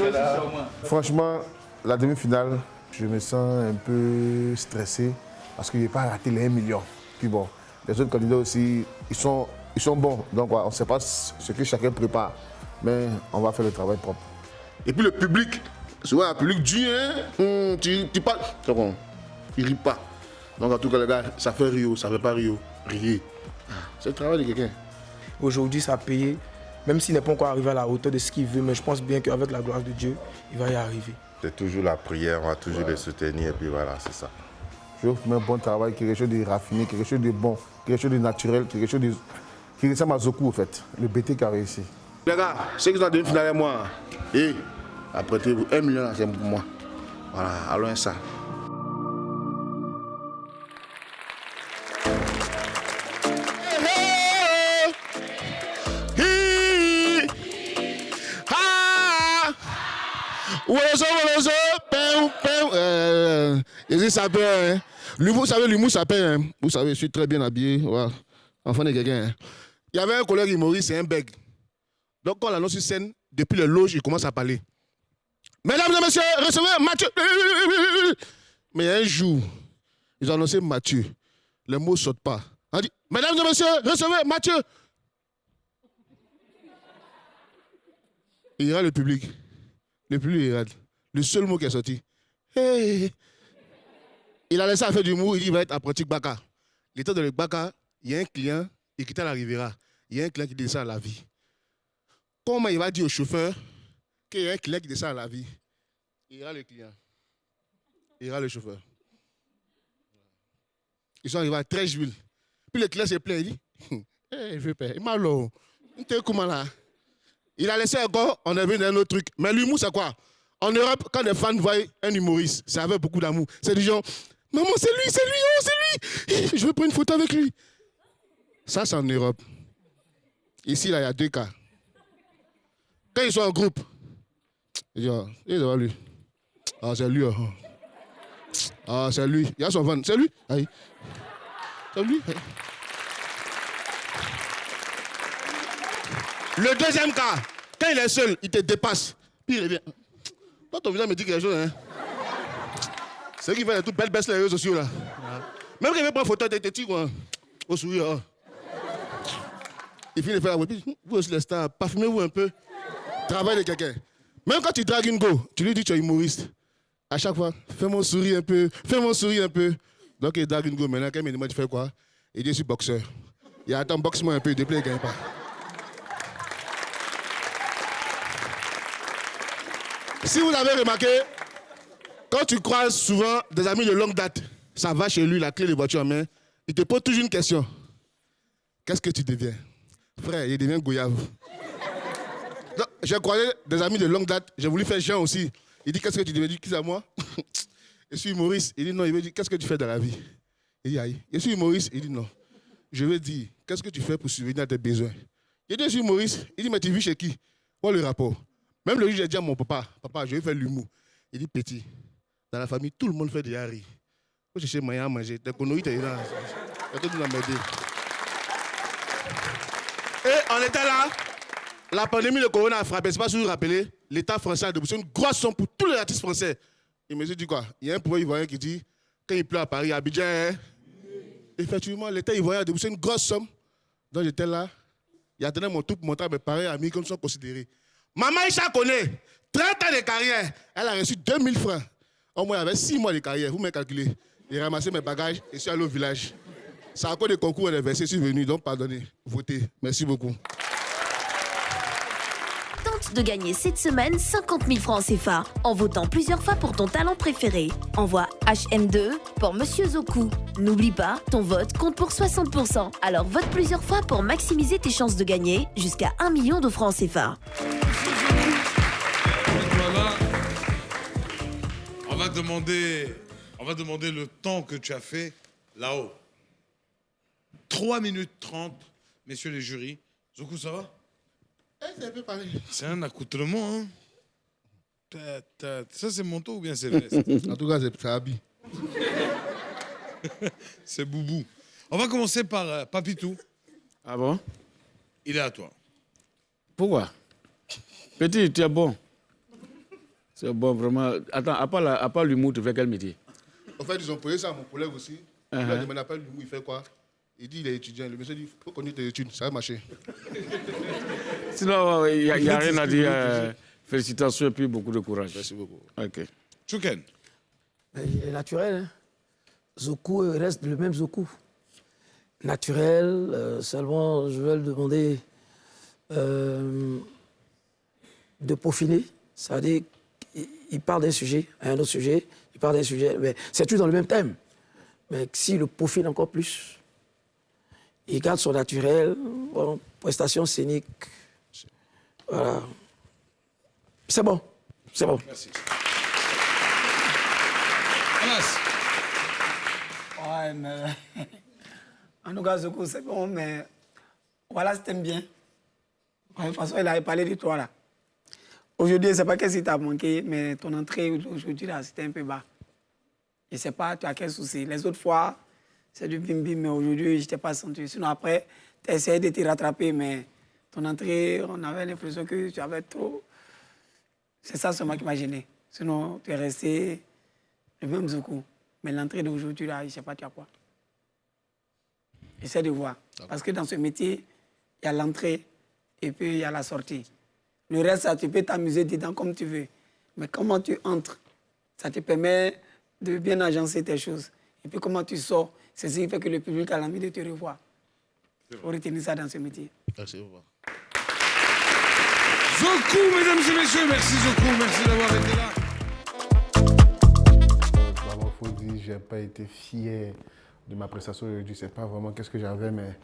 Franchement, la demi-finale, je me sens un peu stressé parce qu'il n'y a pas raté les 1 million. Puis bon, les autres candidats aussi, ils sont bons. Donc on ne sait pas ce que chacun prépare. Mais on va faire le travail propre. Et puis le public, souvent un public dit, hein, tu parles. C'est bon, il ne rit pas. Donc en tout cas, les gars, ça fait Rio, ça ne fait pas Rio. Rire. C'est le travail de quelqu'un. Aujourd'hui, ça a payé, même s'il n'est pas encore arrivé à la hauteur de ce qu'il veut, mais je pense bien qu'avec la gloire de Dieu, il va y arriver. C'est toujours la prière, on va toujours les soutenir et puis voilà, c'est ça. Je veux faire un bon travail, quelque chose de raffiné, quelque chose de bon, quelque chose de naturel, quelque chose de... qui ressemble à Zoku en fait, le BT qui a réussi. Les gars, ceux qui sont en demi-finale avec moi, et apprêtez-vous, 1 million c'est pour moi. Voilà, allons ça. Et ça peut, hein. L'humour, ça paie. Hein. Vous savez, je suis très bien habillé. Voilà. Enfant de quelqu'un. Hein. Il y avait un collègue humoriste, c'est un bègue. Donc, quand on l'annonce sur scène, depuis les loges, il commence à parler. Mesdames et messieurs, recevez Mathieu. Mais un jour, ils ont annoncé Mathieu. Les mots ne sortent pas. On dit, mesdames et messieurs, recevez Mathieu. Il regarde le public. Le public, il regarde. Le seul mot qui est sorti. Hey. Il a laissé à faire du mot, il dit qu'il va être apprenti Baka. Il était dans le Baka, il y a un client, il quitte la Riviera, il y a un client qui descend à la vie. Comment il va dire au chauffeur qu'il y a un client qui descend à la vie? Il ira le client. Il ira le chauffeur. Ils sont arrivés à 13 juillet. Puis le client se plaint, il dit, je veux pas, il m'a l'eau. Comment là? Il a laissé encore, on est venu dans un autre truc. Mais l'humour, c'est quoi? En Europe, quand des fans voient un humoriste, c'est avec beaucoup d'amour. C'est du genre, maman, c'est lui, oh, c'est lui. Je veux prendre une photo avec lui. Ça, c'est en Europe. Ici, là, il y a 2 cas. Quand ils sont en groupe, ils disent, il est devant lui. Ah, c'est lui. Ah, c'est lui. Il y a son van. C'est lui. Aïe. C'est lui. Aïe. Le deuxième cas, quand il est seul, il te dépasse. Puis il revient. Toi, ton visage me dit quelque chose, hein? C'est qui fait les toutes belles baisses les réseaux sociaux, là. Même quand il veut prendre photo, il te tire, quoi. Au sourire, Il finit de faire la voix. Vous aussi, les stars, parfumez-vous un peu. Travaille de quelqu'un. Même quand tu dragues une go, tu lui dis que tu es humoriste. À chaque fois, fais-moi sourire un peu, fais-moi sourire un peu. Donc, il drague une go. Maintenant, quand il me demande, tu fais quoi? Il dit, je suis boxeur. Il attend, boxe-moi un peu, depuis, il ne gagne pas. Si vous avez remarqué, quand tu croises souvent des amis de longue date, ça va chez lui, la clé de voiture en main, il te pose toujours une question. Qu'est-ce que tu deviens? Frère, il devient goyave. J'ai croisé des amis de longue date, j'ai voulu faire Jean aussi. Il dit, qu'est-ce que tu deviens? Je dis, qui c'est moi? Je suis humoriste. Il dit, non, il me dit, qu'est-ce que tu fais dans la vie? Il dit, aïe. Je suis humoriste. Il dit, non. Je veux dire, qu'est-ce que tu fais pour subvenir à tes besoins? Il dit, je suis humoriste. Il dit, mais tu vis chez qui? Quoi le rapport? Même le jour, j'ai dit à mon papa, je vais faire l'humour. Il dit, petit, dans la famille, tout le monde fait des haris. Faut chercher moyen à manger. Tes conneries, t'es là. Tout le monde m'aider. Et on était là. La pandémie de Corona a frappé. C'est pas si vous vous rappelez. L'État français a déboursé une grosse somme pour tous les artistes français. Il me dit quoi? Il y a un pouvoir ivoirien qui dit, quand il pleut à Paris, à Abidjan, hein? Effectivement, l'État ivoirien a déboursé une grosse somme. Donc j'étais là. Il attendait mon tour pour montrer à mes parents et amis comme ils sont considérés. Maman Isha connaît 30 ans de carrière. Elle a reçu 2000 francs. Au moins, il y avait 6 mois de carrière. Vous m'avez calculé. J'ai ramassé mes bagages et je suis allé au village. C'est à cause des concours et des versets. Je suis venu, donc pardonnez. Votez. Merci beaucoup. Tente de gagner cette semaine 50 000 francs CFA en votant plusieurs fois pour ton talent préféré. Envoie HM2 pour Monsieur Zoku. N'oublie pas, ton vote compte pour 60%. Alors vote plusieurs fois pour maximiser tes chances de gagner jusqu'à 1 million de francs CFA. Voilà. On va demander le temps que tu as fait là-haut. 3 minutes 30, messieurs les jurys. Zoku, ça va? C'est un peu pareil. C'est un accoutrement, hein? Ça, c'est manteau ou bien c'est veste? En tout cas, c'est habit. C'est boubou. On va commencer par Papitou. Ah bon? Il est à toi. Pourquoi? Petit, tu es bon. C'est bon, vraiment. Attends, à part l'humour, tu fais quel métier? En fait, ils ont posé ça à mon collègue aussi. Il a demandé à l'humour, il fait quoi? Il dit il est étudiant. Le monsieur dit, il faut connaître tes études, ça va marcher. Sinon, il n'y a rien à dire. Félicitations et puis beaucoup de courage. Merci beaucoup. Ok. Chouken. Il est naturel. Hein? Zoku reste le même Zoku. Naturel, seulement je vais le demander de peaufiner. C'est-à-dire qu'il parle d'un sujet à un autre sujet, il parle d'un sujet, mais c'est toujours dans le même thème. Mais s'il le peaufine encore plus, il garde son naturel, bon, prestation scénique. Voilà. C'est bon. C'est bon. Merci. Ouais, mais... En tout cas, Zoku, c'est bon, mais... Voilà, si t'aimes bien. De toute façon, il avait parlé de toi, là. Aujourd'hui, je ne sais pas qu'est-ce qui t'a manqué, mais ton entrée aujourd'hui, là, c'était un peu bas. Je ne sais pas, tu as quel souci. Les autres fois, c'est du bim-bim, mais aujourd'hui, je ne t'ai pas senti. Sinon, après, tu as essayé de te rattraper, mais ton entrée, on avait l'impression que tu avais trop... C'est ça seulement qui m'a gêné. Sinon, tu es resté le même Zoku. Mais l'entrée d'aujourd'hui, là, je ne sais pas, tu as quoi. Essaie de voir. Parce que dans ce métier, il y a l'entrée et puis il y a la sortie. Le reste, ça, tu peux t'amuser dedans comme tu veux. Mais comment tu entres, ça te permet de bien agencer tes choses. Et puis comment tu sors, c'est ce qui fait que le public a l'envie de te revoir. Il faut retenir ça dans ce métier. Merci, au revoir. Zokou, mesdames et messieurs, merci Zokou, merci d'avoir été là. D'abord, il faut dire, je n'ai pas été fier de ma prestation aujourd'hui. Je ne sais pas vraiment qu'est-ce que j'avais, mais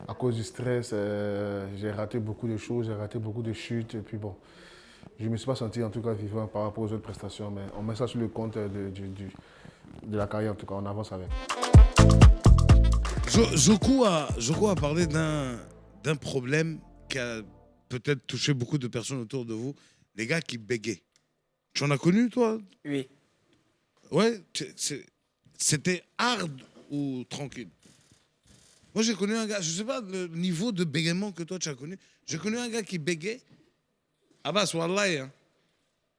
à cause du stress, j'ai raté beaucoup de choses, j'ai raté beaucoup de chutes. Et puis bon, je ne me suis pas senti en tout cas vivant par rapport aux autres prestations, mais on met ça sur le compte de la carrière, en tout cas, on avance avec. Zokou a parlé d'un problème qui a peut-être touché beaucoup de personnes autour de vous, les gars qui bégaient. Tu en as connu, toi? Oui. Ouais, c'était hard ou tranquille? Moi, j'ai connu un gars, je ne sais pas le niveau de bégaiement que toi, tu as connu. J'ai connu un gars qui bégait. Ah bah, wallahi, hein.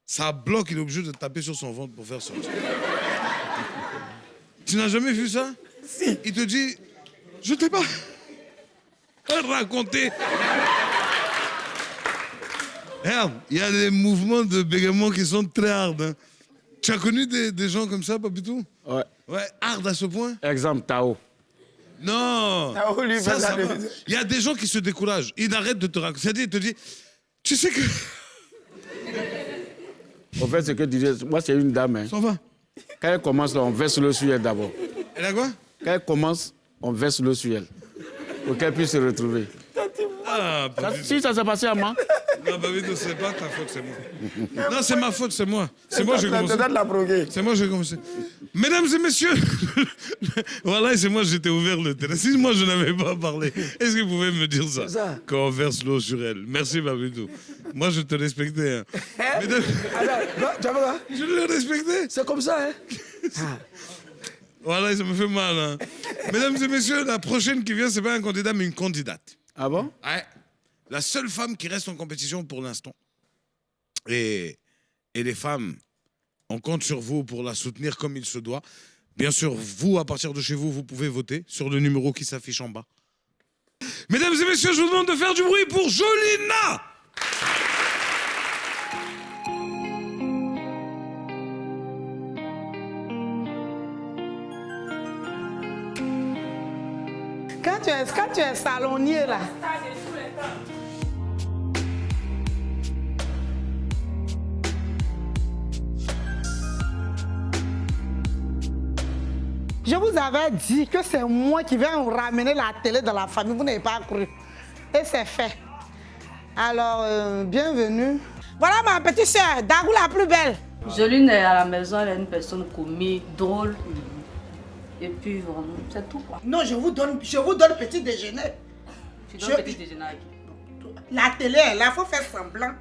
Ça bloque, il est obligé de taper sur son ventre pour faire sortir. Tu n'as jamais vu ça? Si. Il te dit, je t'ai pas raconté. Regarde, il y a des mouvements de bégaiement qui sont très hard. Hein. Tu as connu des gens comme ça, Papitou? Ouais. Ouais, hard à ce point? Exemple, Tao. Non. Tao, lui, Ça va va. Il y a des gens qui se découragent. Ils arrêtent de te raconter. C'est-à-dire, il te dit, tu sais que... En fait, ce que tu disais, moi, c'est une dame. Hein. Ça va. Quand elle commence, là, on verse l'eau sur elle d'abord. Elle a quoi? Quand elle commence, on verse l'eau sur elle. Pour qu'elle puisse se retrouver. Ah, Si ça s'est passé à moi. Non, Babito, c'est pas ta faute, c'est moi. Non, c'est ma faute, c'est moi. C'est moi, j'ai commencé. C'est moi, j'ai commencé. Mesdames et messieurs, voilà, c'est moi, j'étais ouvert le terrain. Si moi, je n'avais pas parlé, est-ce que vous pouvez me dire ça? Quand on verse l'eau sur elle. Merci, Babito. Moi, je te respectais. Hein. Mesdames... Je le respectais. C'est comme ça, hein? Voilà, ça me fait mal. Hein. Mesdames et messieurs, la prochaine qui vient, c'est pas un candidat, mais une candidate. Ah bon? Ouais. La seule femme qui reste en compétition pour l'instant. Et les femmes, on compte sur vous pour la soutenir comme il se doit. Bien sûr, vous, à partir de chez vous, vous pouvez voter sur le numéro qui s'affiche en bas. Mesdames et messieurs, je vous demande de faire du bruit pour Jolina! Quand tu es salonnier là. Je vous avais dit que c'est moi qui vais ramener la télé dans la famille, vous n'avez pas cru. Et c'est fait. Alors, bienvenue. Voilà ma petite soeur, Dagou la plus belle. Joline est à la maison, elle est une personne comique, drôle. Et puis vraiment, c'est tout quoi. Non, je vous donne petit déjeuner. Tu donnes petit déjeuner à qui? La télé est là, il faut faire semblant.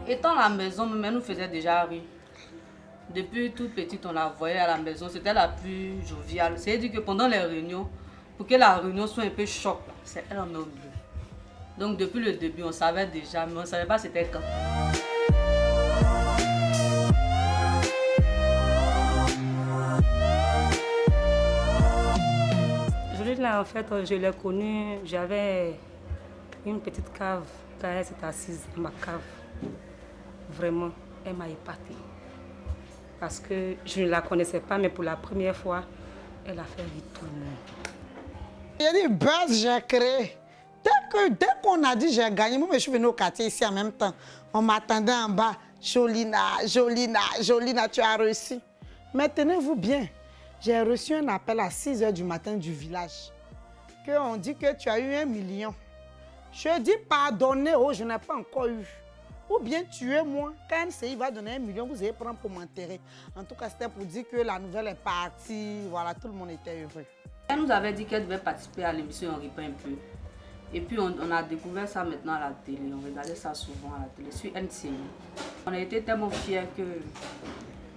Étant à la maison, elle nous faisait déjà rire. Depuis toute petite, on la voyait à la maison, c'était la plus joviale. C'est-à-dire que pendant les réunions, pour que la réunion soit un peu choc, c'est elle en bleu. Donc depuis le début, on savait déjà, mais on ne savait pas c'était quand. Là, en fait, je l'ai connue, j'avais une petite cave quand elle s'est assise dans ma cave. Vraiment, elle m'a épatée. Parce que je ne la connaissais pas, mais pour la première fois, elle a fait rire tout le monde. Il y a des buzz j'ai créé. Dès qu'on a dit j'ai gagné, moi je suis venue au quartier ici en même temps. On m'attendait en bas. Jolina, Jolina, Jolina, tu as reçu. Mais tenez-vous bien. J'ai reçu un appel à 6 h du matin du village. On dit que tu as eu 1 million. Je dis pardonnez, oh, je n'ai pas encore eu. Ou bien tuez-moi. Quand NCI va donner 1 million, vous allez prendre pour m'enterrer. En tout cas, c'était pour dire que la nouvelle est partie. Voilà, tout le monde était heureux. Elle nous avait dit qu'elle devait participer à l'émission On répond un peu. Et puis on a découvert ça maintenant à la télé. On regardait ça souvent à la télé, sur NCI. On a été tellement fiers que...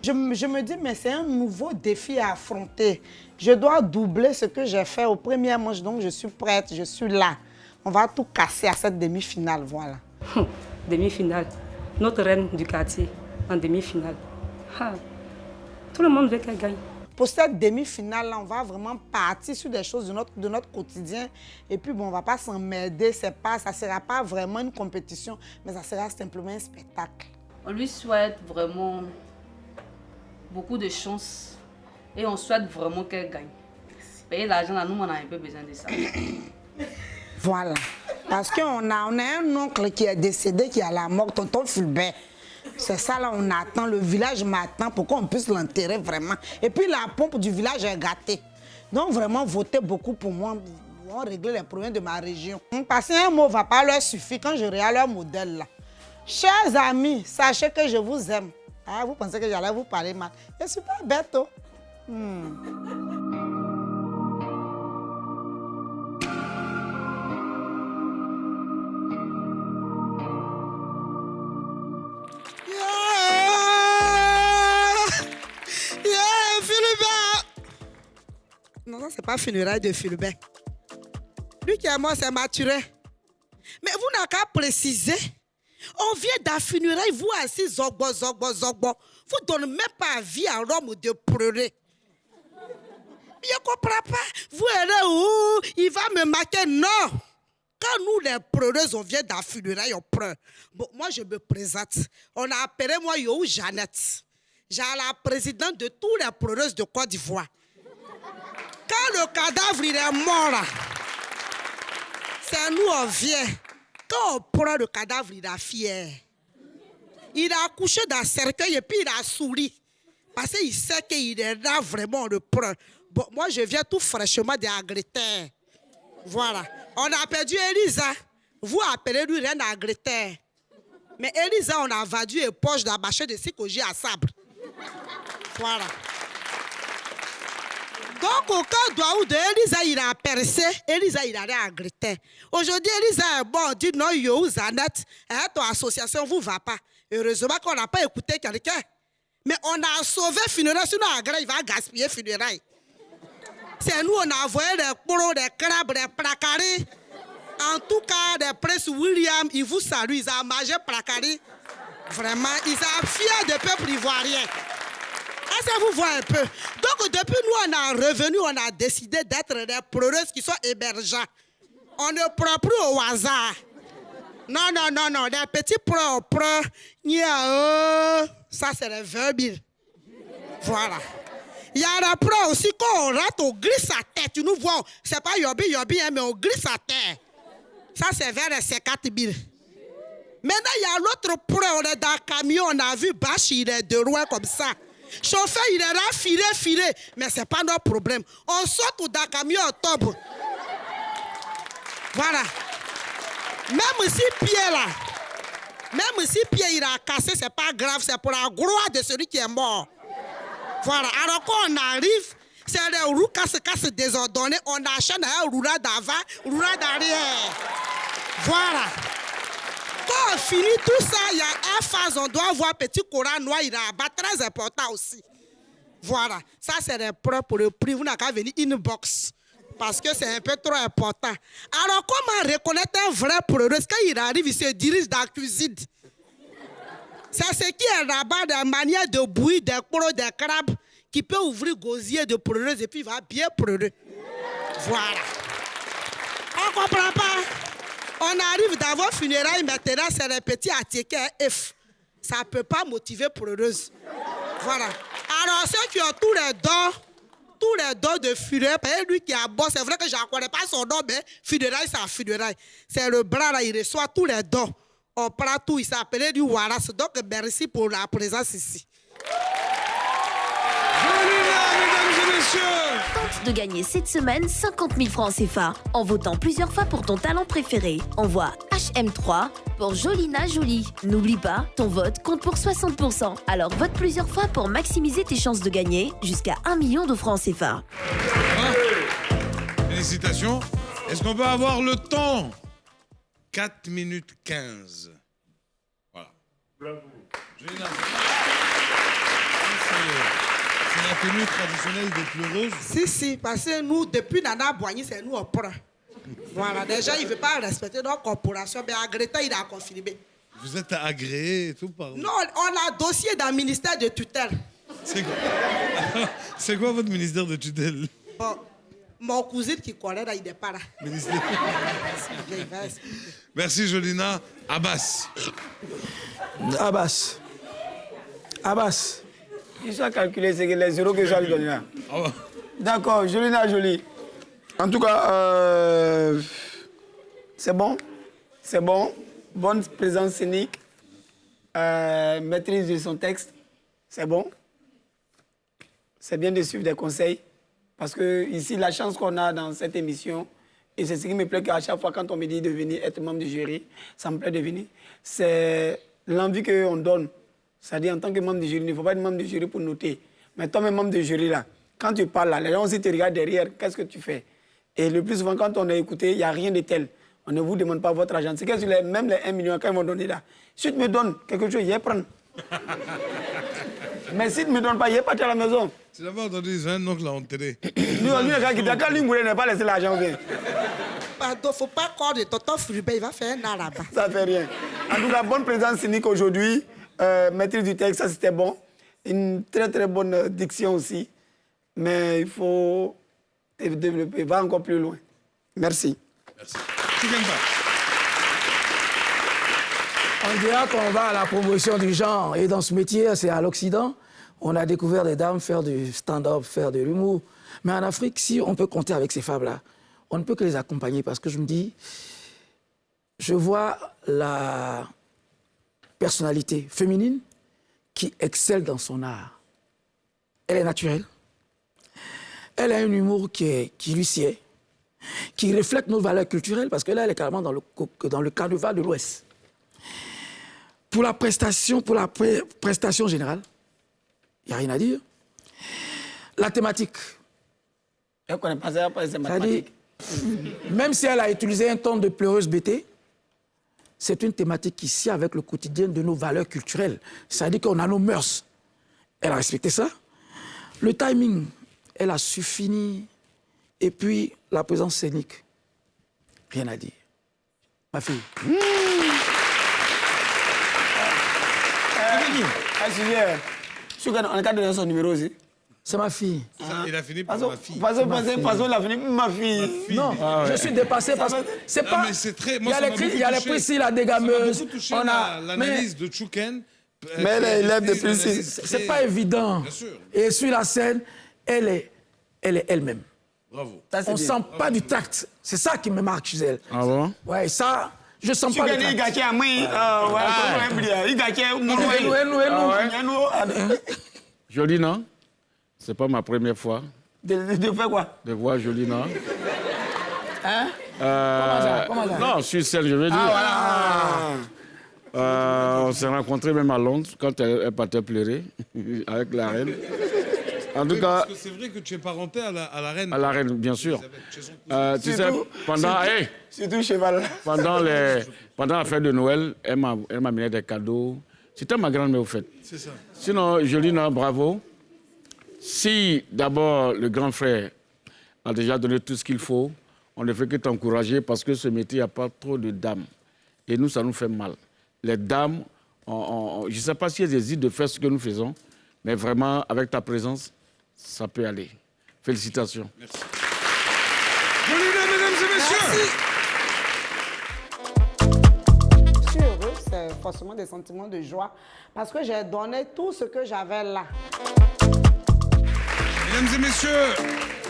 Je me dis, mais c'est un nouveau défi à affronter. Je dois doubler ce que j'ai fait au premier manche, donc je suis prête, je suis là. On va tout casser à cette demi-finale, voilà. Demi-finale. Notre reine du quartier, en demi-finale. Tout le monde veut qu'elle gagne. Pour cette demi-finale-là, on va vraiment partir sur des choses de notre quotidien. Et puis, bon, on ne va pas s'emmerder. Ça ne sera pas vraiment une compétition, mais ça sera simplement un spectacle. On lui souhaite vraiment... beaucoup de chance et on souhaite vraiment qu'elle gagne. payer l'argent, là, nous, on a un peu besoin de ça. Voilà. Parce qu'on a un oncle qui est décédé, qui est à la mort, tonton Fulbert. C'est ça, là, on attend. Le village m'attend pour qu'on puisse l'enterrer vraiment. Et puis, la pompe du village est gâtée. Donc, vraiment, votez beaucoup pour moi. Ils vont régler les problèmes de ma région. Parce qu'un mot ne va pas leur suffire quand je regarde leur modèle, là. Chers amis, sachez que je vous aime. Ah, vous pensez que j'allais vous parler mal. Je ne suis pas bête, oh. Non, c'est pas funérailles de Fulbert. Lui qui est mort, c'est Mathurin. Mais vous n'avez qu'à préciser. On vient d'un funérailles, vous assis, zogbo. Vous ne donnez même pas avis à l'homme de pleurer. Je ne comprends pas. Vous allez où? Il va me marquer. Non. Quand nous, les pleureuses, on vient d'un funérailles, on pleure. Bon, moi, je me présente. On a appelé moi Yo Jeannette. J'ai la présidente de tous les pleureuses de Côte d'Ivoire. Quand le cadavre il est mort, là, c'est nous, on vient. Quand on prend le cadavre, il a fier. Il a accouché dans le cercueil et puis il a souri. Parce qu'il sait qu'il est là, vraiment, on le prend. Bon, moi, je viens tout fraîchement d'Angleterre. Voilà. On a perdu Elisa. Vous appelez-lui reine d'Angleterre. Mais Elisa, on a vendu une poche dans la marché de Sikoji à Sabre. Voilà. Donc, au cas d'Ouaou de Elisa, il a percé. Elisa, il allait en Angleterre. Aujourd'hui, Elisa est bon. On dit non, Yo, Zanet, ton association ne vous va pas. Heureusement qu'on n'a pas écouté quelqu'un. Mais on a sauvé funérailles. Sinon, il va gaspiller funérailles. C'est nous, on a envoyé des poros, des crabes, des placaris. En tout cas, des princes William, ils vous saluent. Ils ont mangé placaris. Vraiment, ils sont fiers du peuple ivoirien. Est-ce que vous voyez un peu? Donc, depuis nous, on a revenu, on a décidé d'être des pleureuses qui sont hébergeants. On ne prend plus au hasard. Non. Des petits pleurs, on prend. Ça, c'est les 20 000. Voilà. Il y a des pleurs aussi, quand on rate, on glisse sa tête. Tu nous vois, c'est pas yobi, mais on glisse sa tête. Ça, c'est vers les 50 000. Maintenant, il y a l'autre pleur, on est dans le camion, on a vu Bach, il est de loin comme ça. Chauffeur, il est là, filé. Mais ce n'est pas notre problème. On saute dans le camion, on tombe. Voilà. Même si pied il a cassé, ce n'est pas grave. C'est pour la gloire de celui qui est mort. Voilà. Alors quand on arrive, c'est les roues casse désordonnées. On achète un roulant d'avant, roulant d'arrière. Voilà. Quand on finit tout ça, il y a un phase, on doit avoir un petit courant noir, il est très important aussi. Voilà, ça c'est des preuves pour le prix. Vous n'avez qu'à venir inbox parce que c'est un peu trop important. Alors, comment reconnaître un vrai pleureuse? Quand il arrive, il se dirige dans la cuisine. C'est ce qui est là-bas, des manières de bouillir, des coros, des crabes, qui peut ouvrir gosier de pleureuse et puis il va bien pleurer. Voilà. On ne comprend pas. On arrive dans vos funérailles, maintenant, c'est les petits attiqués F. Ça ne peut pas motiver pleureuse. Voilà. Alors, ceux qui ont tous les dons de funérailles, lui qui a bon, c'est vrai que je ne connais pas son nom, mais funérailles, c'est un funérailles. C'est le bras là, il reçoit tous les dons. On prend tout, il s'appelait du Wallace. Donc, merci pour la présence ici. Tente de gagner cette semaine 50 000 francs CFA en votant plusieurs fois pour ton talent préféré. Envoie HM3 pour Jolina Jolie. N'oublie pas, ton vote compte pour 60%. Alors vote plusieurs fois pour maximiser tes chances de gagner jusqu'à 1 million de francs CFA. Félicitations. Est-ce qu'on peut avoir le temps? 4 minutes 15. Voilà. Bravo. Jolina. C'est la tenue traditionnelle des pleureuses? Si, parce que nous, depuis Nana Boigny, c'est nous on prend. Voilà, déjà, il ne veut pas respecter notre corporation, mais Agreta, il a confirmé. Vous êtes agréé et tout par... Non, on a dossier dans le ministère de tutelle. C'est quoi votre ministère de tutelle? Bon, mon cousin qui connaît, là, il n'est pas là. Merci, Jolina. Abbas. Il faut calculer les zéros que je vais lui donner là. D'accord, Jolina Jolie. En tout cas, c'est bon. C'est bon. Bonne présence scénique. Maîtrise de son texte. C'est bon. C'est bien de suivre des conseils. Parce que ici, la chance qu'on a dans cette émission, et c'est ce qui me plaît qu'à chaque fois, quand on me dit de venir être membre du jury, ça me plaît de venir, c'est l'envie qu'on donne. C'est-à-dire, en tant que membre du jury, il ne faut pas être membre du jury pour noter. Mais toi-même, membre du jury, là, quand tu parles, là, les gens aussi te regardent derrière, qu'est-ce que tu fais? Et le plus souvent, quand on est écouté, il n'y a rien de tel. On ne vous demande pas votre argent. C'est que même les 1 million, quand ils vont donner là, si tu me donnes quelque chose, je vais prendre. Mais si tu ne me donnes pas, je vais partir à la maison. Tu n'as pas entendu, j'ai un oncle là en télé. Lui, le gars qui t'a quand lui mourir, n'a pas laissé l'argent bien. Pardon, il ne faut pas croire de tonton Fulbert, il va faire un an là-bas. Ça ne fait rien. En tout cas, bonne présence scénique aujourd'hui. Maîtrise du texte, ça c'était bon. Une très très bonne diction aussi. Mais il faut te développer, va encore plus loin. Merci. Merci. On dira qu'on va à la promotion du genre. Et dans ce métier, c'est à l'Occident. On a découvert des dames faire du stand-up, faire de l'humour. Mais en Afrique, si on peut compter avec ces femmes-là, on ne peut que les accompagner parce que je me dis, je vois la personnalité féminine qui excelle dans son art. Elle est naturelle. Elle a un humour qui lui sied, qui reflète nos valeurs culturelles parce que là, elle est carrément dans le carnaval de l'Ouest. Pour la prestation générale, il n'y a rien à dire. La thématique. Je ne connais pas ça, c'est mathématique. Même si elle a utilisé un ton de pleureuse bêtée, c'est une thématique qui sied avec le quotidien de nos valeurs culturelles. C'est-à-dire qu'on a nos mœurs. Elle a respecté ça. Le timing, elle a su finir. Et puis, la présence scénique, rien à dire. Ma fille. On a qu'à donner son numéro aussi. C'est ma fille. Il a fini par ma fille. Parce il a fini par ma fille. Non, je suis dépassé parce que c'est pas... Mais c'est très... Il y a les Priscille, la dégameuse. On a l'analyse de Chouken. Mais elle est élève de Priscille. C'est pas évident. Bien sûr. Et sur la scène, elle est elle-même. Bravo. On sent pas du tact. C'est ça qui me marque chez elle. Ah bon? Ouais, ça... Je sens pas le tact. Jolie, non? C'est pas ma première fois. De faire quoi? De voir Jolie, non? Hein? Comment ça? Non, sur scène, je veux dire. Ah, voilà. On s'est rencontrés même à Londres quand elle partait pleurer avec la reine. En tout cas, parce que c'est vrai que tu es parenté à la reine. À la reine, bien sûr. Tu sais, surtout cheval. Pendant la fête de Noël, elle m'a amené des cadeaux. C'était ma grand-mère, au fait. C'est ça. Sinon, Jolina, bravo. Si d'abord le grand frère a déjà donné tout ce qu'il faut, on ne fait que t'encourager parce que ce métier, il n'y a pas trop de dames. Et nous, ça nous fait mal. Les dames, je ne sais pas si elles hésitent de faire ce que nous faisons, mais vraiment, avec ta présence, ça peut aller. Félicitations. Merci. Jolina, mesdames et messieurs. Je suis heureux, c'est forcément des sentiments de joie parce que j'ai donné tout ce que j'avais là. Mesdames et messieurs,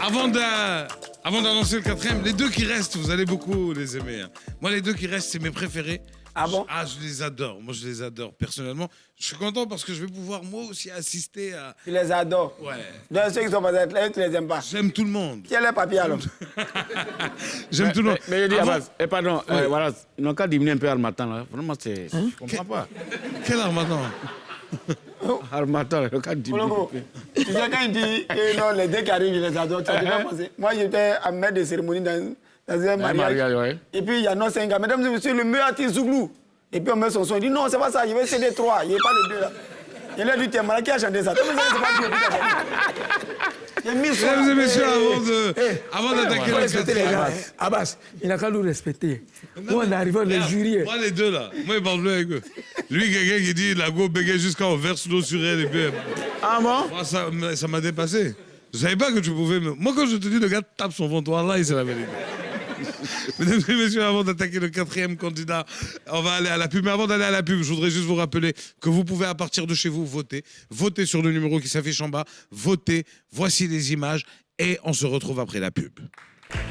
avant d'annoncer le 4e, les deux qui restent, vous allez beaucoup les aimer. Hein. Moi, les deux qui restent, c'est mes préférés. Ah bon? Je les adore. Moi, je les adore personnellement. Je suis content parce que je vais pouvoir moi aussi assister à... Tu les adores? Ouais. Donc, ceux qui sont pas là, tu les aimes pas? J'aime tout le monde. Qui est le papier alors? J'aime tout le monde. Mais je dis, pardon, voilà, ils n'ont qu'à diminuer un peu Harmattan, là. Vraiment, c'est... Je ne comprends pas. Quel Harmattan? Harmattan, le cas diminuer. Tu sais, quand il dit que non, les deux qui arrivent, je les adore, tu as déjà pensé? Moi, j'étais à maître de cérémonie dans un mariage. Ouais. Et puis, il y a non, c'est un gars. Mesdames et messieurs, le meilleur artiste Zouglou. Et puis, on met son son. Il dit non, c'est pas ça, je vais céder 3. Il n'y a pas le 2 là. Il a dit, tiens, malade, qui a chanté ça? Mesdames et messieurs, avant d'attaquer le 4e. Abbas, il n'a qu'à nous respecter. Nous, on arrive, on est jury. Moi, les deux là, moi, il parle plus avec eux. Lui, quelqu'un qui dit la go bégaye jusqu'à on verse l'eau sur elle et puis. Ah bon? Moi, ça m'a dépassé. Je savais pas que tu pouvais. Moi, quand je te dis le gars tape son ventoir là, c'est la vérité. Mesdames et messieurs, avant d'attaquer le 4e candidat, on va aller à la pub. Mais avant d'aller à la pub, je voudrais juste vous rappeler que vous pouvez, à partir de chez vous, voter. Voter sur le numéro qui s'affiche en bas. Voter. Voici les images. Et on se retrouve après la pub.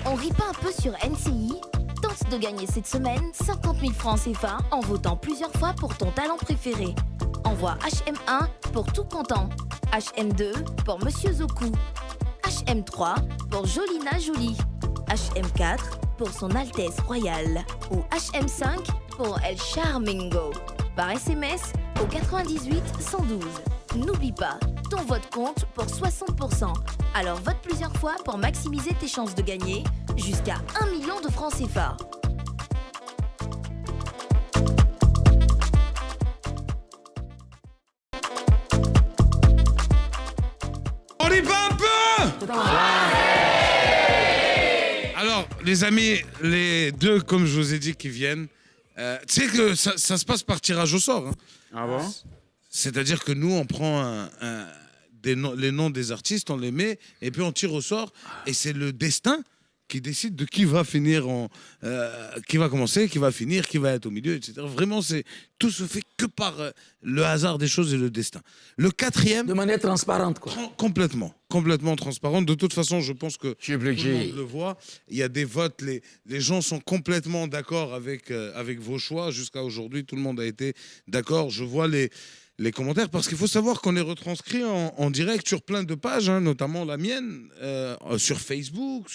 On rit pas un peu sur NCI? Tente de gagner cette semaine 50 000 francs CFA en votant plusieurs fois pour ton talent préféré. Envoie HM1 pour tout content, HM2 pour Monsieur Zoku, HM3 pour Jolina Jolie, HM4 pour Son Altesse Royale ou HM5 pour El Charmingo. Par SMS au 98 112. N'oublie pas, ton vote compte pour 60%. Alors vote plusieurs fois pour maximiser tes chances de gagner jusqu'à 1 million de francs CFA. On y va un peu! Alors, les amis, les deux, comme je vous ai dit, qui viennent, tu sais que ça se passe par tirage au sort. Hein. Ah bon? C'est-à-dire que nous, on prend les noms des artistes, on les met, et puis on tire au sort, et c'est le destin qui décide de qui va finir qui va commencer, qui va finir, qui va être au milieu, etc. Vraiment, tout se fait que par le hasard des choses et le destin. Le quatrième... De manière transparente, quoi. Complètement transparente. De toute façon, je pense que tout le monde le voit. Il y a des votes, les gens sont complètement d'accord avec vos choix. Jusqu'à aujourd'hui, tout le monde a été d'accord. Je vois les commentaires, parce qu'il faut savoir qu'on est retranscrit en direct sur plein de pages, hein, notamment la mienne, sur Facebook,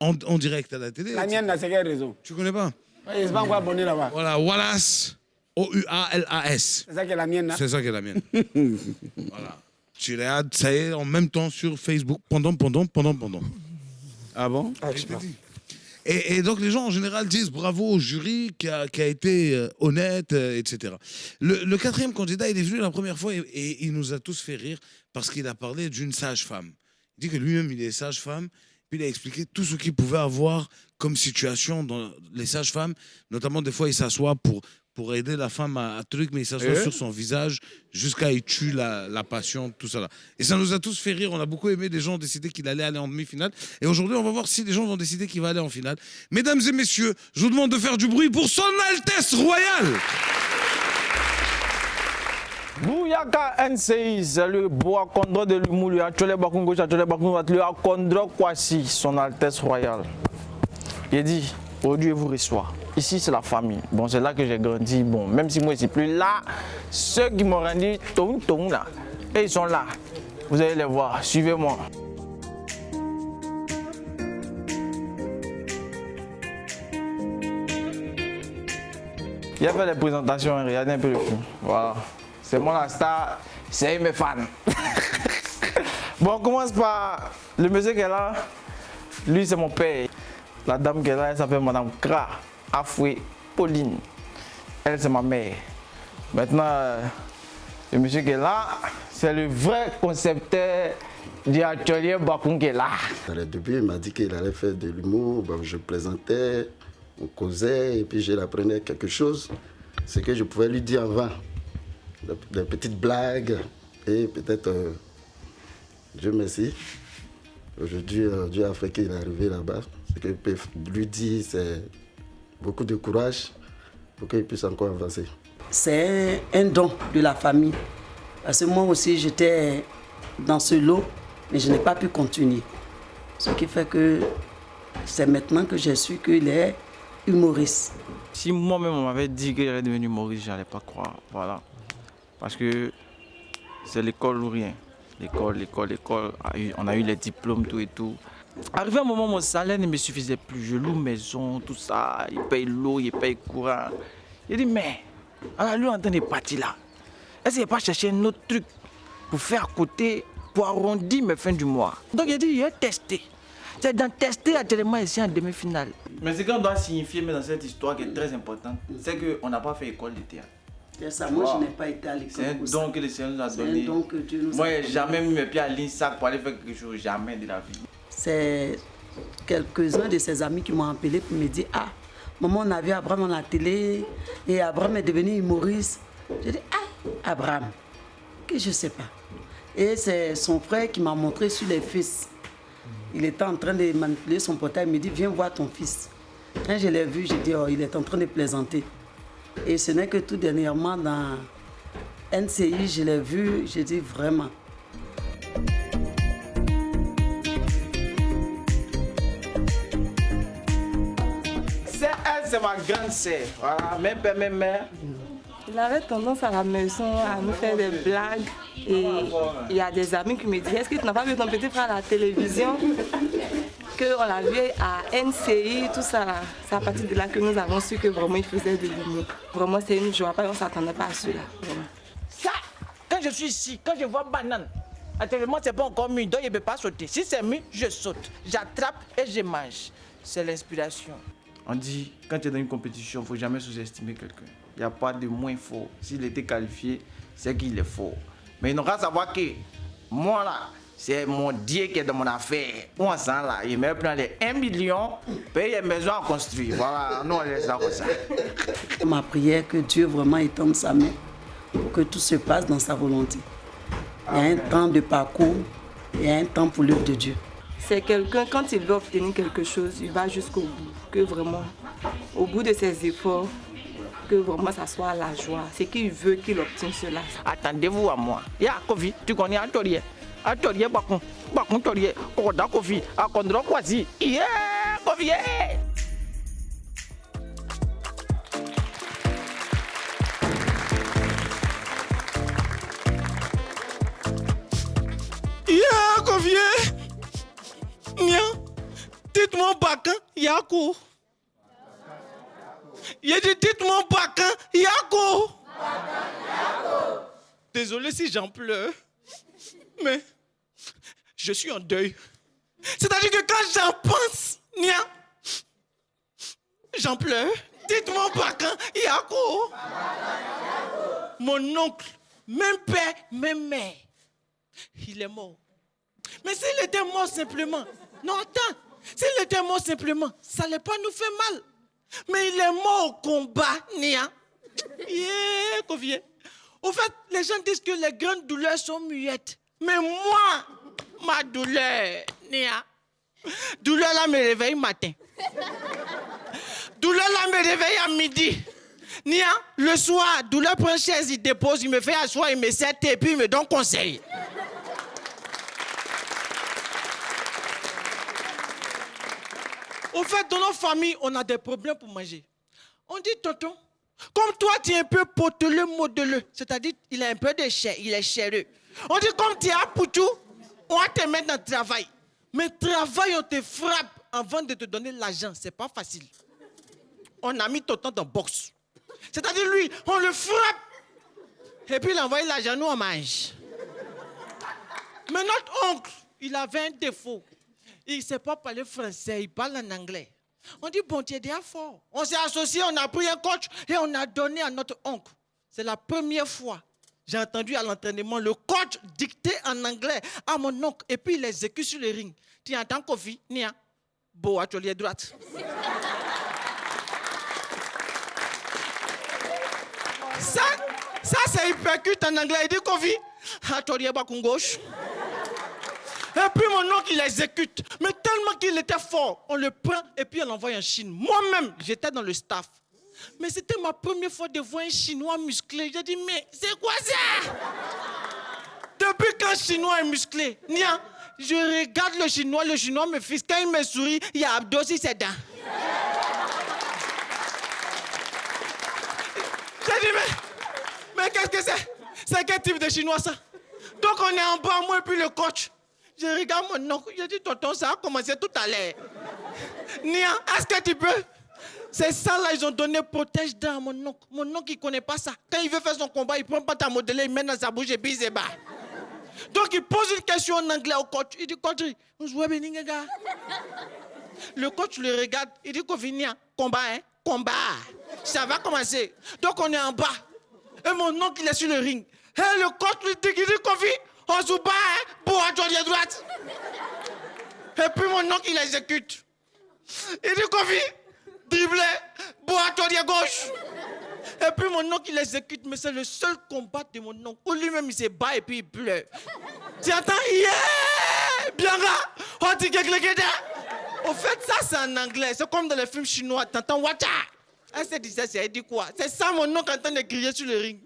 en direct à la télé. La mienne, c'est quelle raison? Tu connais pas? Je ne pas encore abonné là-bas. Voilà, Wallace, O-U-A-L-A-S. C'est ça qui est la mienne, là? C'est ça qui est la mienne. Voilà. Tu regardes, ça y est, en même temps sur Facebook, pendant. Ah bon? Ah, je t'ai dit. Et donc les gens en général disent bravo au jury qui a été honnête, etc. Le quatrième candidat, il est venu la première fois et il nous a tous fait rire parce qu'il a parlé d'une sage-femme. Il dit que lui-même il est sage-femme, puis il a expliqué tout ce qu'il pouvait avoir comme situation dans les sages-femmes. Notamment des fois il s'assoit pour aider la femme à truc, mais il s'assoit sur son visage jusqu'à il tue la passion, tout ça là. Et ça nous a tous fait rire, on a beaucoup aimé. Des gens ont décidé qu'il allait aller en demi-finale. Et aujourd'hui, on va voir si des gens vont décider qu'il va aller en finale. Mesdames et messieurs, je vous demande de faire du bruit pour Son Altesse Royale. Bouyaka NCI, c'est le bois condro de l'humour, le actuel Bakungo, le condro Kwasi, Son Altesse Royale. Il dit, aujourd'hui, vous reçoit. Ici, c'est la famille. Bon, c'est là que j'ai grandi. Bon, même si moi, je ne suis plus là, ceux qui m'ont rendu tom là, et ils sont là. Vous allez les voir. Suivez-moi. Il y a fait les présentations, regardez un peu le film. Voilà. C'est moi la star, c'est mes fans. Bon, on commence par le monsieur qui est là. Lui, c'est mon père. La dame qui est là, elle s'appelle Madame Kra. Afoué, Pauline. Elle, c'est ma mère. Maintenant, le monsieur qui est là, c'est le vrai concepteur du atelier Bakung qui est là. Dans le début, il m'a dit qu'il allait faire de l'humour. Bon, je plaisantais, on causait, et puis je l'apprenais quelque chose. Ce que je pouvais lui dire avant. Des petites blagues. Et peut-être, Dieu merci. Aujourd'hui, Dieu a fait qu'il est arrivé là-bas. Ce que je peux lui dire, c'est beaucoup de courage pour qu'il puisse encore avancer. C'est un don de la famille. Parce que moi aussi, j'étais dans ce lot, mais je n'ai pas pu continuer. Ce qui fait que c'est maintenant que j'ai su qu'il est humoriste. Si moi-même on m'avait dit qu'il allait devenir humoriste, je n'allais pas croire. Voilà. Parce que c'est l'école ou rien. L'école. On a eu les diplômes, tout et tout. Arrivé un moment, mon salaire ne me suffisait plus. Je loue maison, tout ça. Il paye l'eau, il paye courant. Il dit, mais, alors lui en train de partir là. Est-ce qu'il n'a pas cherché un autre truc pour faire à côté, pour arrondir mes fins du mois? Donc il a dit, il a testé. C'est d'en tester actuellement ici en demi-finale. Mais ce qu'on doit signifier dans cette histoire qui est très importante, c'est qu'on n'a pas fait école de théâtre. C'est ça, moi je n'ai pas été à l'école. C'est un don que le Seigneur nous a donné. C'est un don que Dieu nous a donné. Moi, j'ai jamais mis mes pieds à l'INSAC pour aller faire quelque chose, jamais de la vie. C'est quelques-uns de ses amis qui m'ont appelé pour me dire, ah, maman, on a vu Abraham à la télé et Abraham est devenu humoriste. J'ai dit, ah, Abraham, que je ne sais pas. Et c'est son frère qui m'a montré sur les fils. Il était en train de manipuler son portable, il me dit, viens voir ton fils. Quand je l'ai vu, j'ai dit, oh, il est en train de plaisanter. Et ce n'est que tout dernièrement dans NCI, je l'ai vu, j'ai dit vraiment. c'est ma grande sœur. Voilà, même père, même mère. Il avait tendance à la maison à nous faire des blagues. Et il y a des amis qui me disent, est-ce que tu n'as pas vu ton petit frère à la télévision? Qu'on l'a vu à NCI, tout ça là. C'est à partir de là que nous avons su que vraiment il faisait de l'humour. Vraiment c'est une joie, on ne s'attendait pas à cela. Ça, quand je suis ici, quand je vois banane, actuellement c'est pas encore mûr, donc je ne peux pas sauter. Si c'est mûr, je saute, j'attrape et je mange. C'est l'inspiration. On dit, quand tu es dans une compétition, il ne faut jamais sous-estimer quelqu'un. Il n'y a pas de moins fort. S'il était qualifié, c'est qu'il est fort. Mais il n'aura qu'à savoir que moi là, c'est mon Dieu qui est dans mon affaire. On sent là, il me prend les 1 million, paye une maison à construire. Voilà, nous on laisse ça comme ça. Ma prière, que Dieu vraiment étende sa main pour que tout se passe dans sa volonté. Il y a un temps de parcours, il y a un temps pour l'œuvre de Dieu. C'est quelqu'un, quand il veut obtenir quelque chose, il va jusqu'au bout. Que vraiment, au bout de ses efforts, que vraiment ça soit la joie. C'est qu'il veut qu'il obtienne cela. Attendez-vous à moi. Ya Kofi, tu connais Antorie. Antorie, Bakon, Torie, Koda Kofi, Akondro Kwasi. Yeah, Kofi, yeah! Ya Kofi, Nia, dites-moi Bakan, Yako. Il a dit, dites-moi Bakan, Yako. Désolé si j'en pleure, mais je suis en deuil. C'est-à-dire que quand j'en pense, Nia, j'en pleure. Dites-moi Bakan, Yako. Mon oncle, même père, même mère, il est mort. Mais s'il était mort simplement, non attends, s'il était mort simplement, ça n'allait pas nous faire mal. Mais il est mort au combat, Nia. Yeah, Kofié. Au fait, les gens disent que les grandes douleurs sont muettes. Mais moi, ma douleur, Nia, douleur là me réveille matin. Douleur là me réveille à midi. Nia, le soir, douleur prend une chaise, il dépose, il me fait asseoir, il me sert et puis il me donne conseil. Au fait, dans nos familles, on a des problèmes pour manger. On dit, tonton, comme toi, tu es un peu poteleux, modeleux, c'est-à-dire, il a un peu de chair, il est chéreux. On dit, comme tu es à Poutou, on va te mettre dans le travail. Mais travail, on te frappe avant de te donner l'argent, c'est pas facile. On a mis tonton dans box. C'est-à-dire, lui, on le frappe. Et puis, il envoie l'argent, nous, on mange. Mais notre oncle, il avait un défaut. Il ne sait pas parler français, il parle en anglais. On dit, bon, tu es déjà fort. On s'est associés, on a pris un coach et on a donné à notre oncle. C'est la première fois j'ai entendu à l'entraînement le coach dicter en anglais à mon oncle et puis il l'exécute sur le ring. Tu entends Kofi, Nia, beau atelier droite. Ça c'est hypercute en anglais. Il dit Kofi, atelier bakun gauche. Et puis mon oncle, il exécute. Mais tellement qu'il était fort, on le prend et puis on l'envoie en Chine. Moi-même, j'étais dans le staff. Mais c'était ma première fois de voir un Chinois musclé. J'ai dit, mais c'est quoi ça? Depuis quand le Chinois est musclé, Nia, je regarde le Chinois me fixe. Quand il me sourit, il y a abdos sur ses dents. J'ai dit, mais qu'est-ce que c'est? C'est quel type de Chinois ça? Donc on est en bas, moi et puis le coach. Je regarde mon oncle, je dis, tonton, ça a commencé tout à l'heure. Nia, est-ce que tu peux? C'est ça là, ils ont donné protège-dents à mon oncle. Mon oncle, il ne connaît pas ça. Quand il veut faire son combat, il ne prend pas ta modelée, il met dans sa bouche et puis il se bat. Donc il pose une question en anglais au coach. Il dit, coach, on se voit bien, gars. Le coach le regarde, il dit, Nia, combat, hein? Combat. Ça va commencer. Donc on est en bas. Et mon oncle, il est sur le ring. Et le coach lui dit, il dit, Kofi, on se bat, hein? Pour à droite. Et puis mon oncle, il exécute. Il dit, Kofi, dribblé, boîte gauche. Et puis mon oncle, il exécute, mais c'est le seul combat de mon oncle. Où lui-même, il se bat et puis il pleure. Tu entends? Yeah! Bien là! On dit que au fait, ça, c'est en anglais. C'est comme dans les films chinois. T'entends? Wacha! Elle disait, elle dit quoi? C'est ça, mon oncle, en train de crier sur le ring.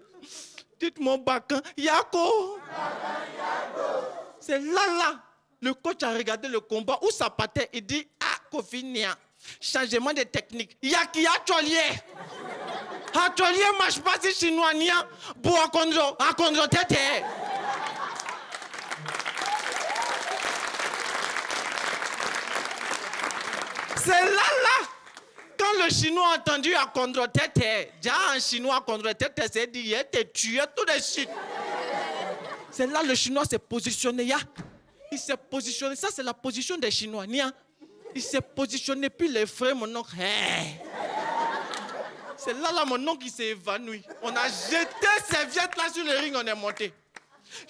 Dites-moi, Bakan, Yako! C'est là. Le coach a regardé le combat où ça partait. Il dit, ah, Kofi Nia, Changement de technique. Yaki atelier. Atelier marche pas si chinois n'y a. Pour à condro tête. C'est là. Quand le chinois a entendu à condro tête, déjà un chinois à condro tête, c'est dit, il te tué tout de suite. C'est là le chinois s'est positionné. Il s'est positionné. Ça, c'est la position des Chinois. Il s'est positionné, puis les frères, mon oncle. C'est là, mon oncle, qui s'est évanoui. On a jeté serviette là sur le ring, on est monté.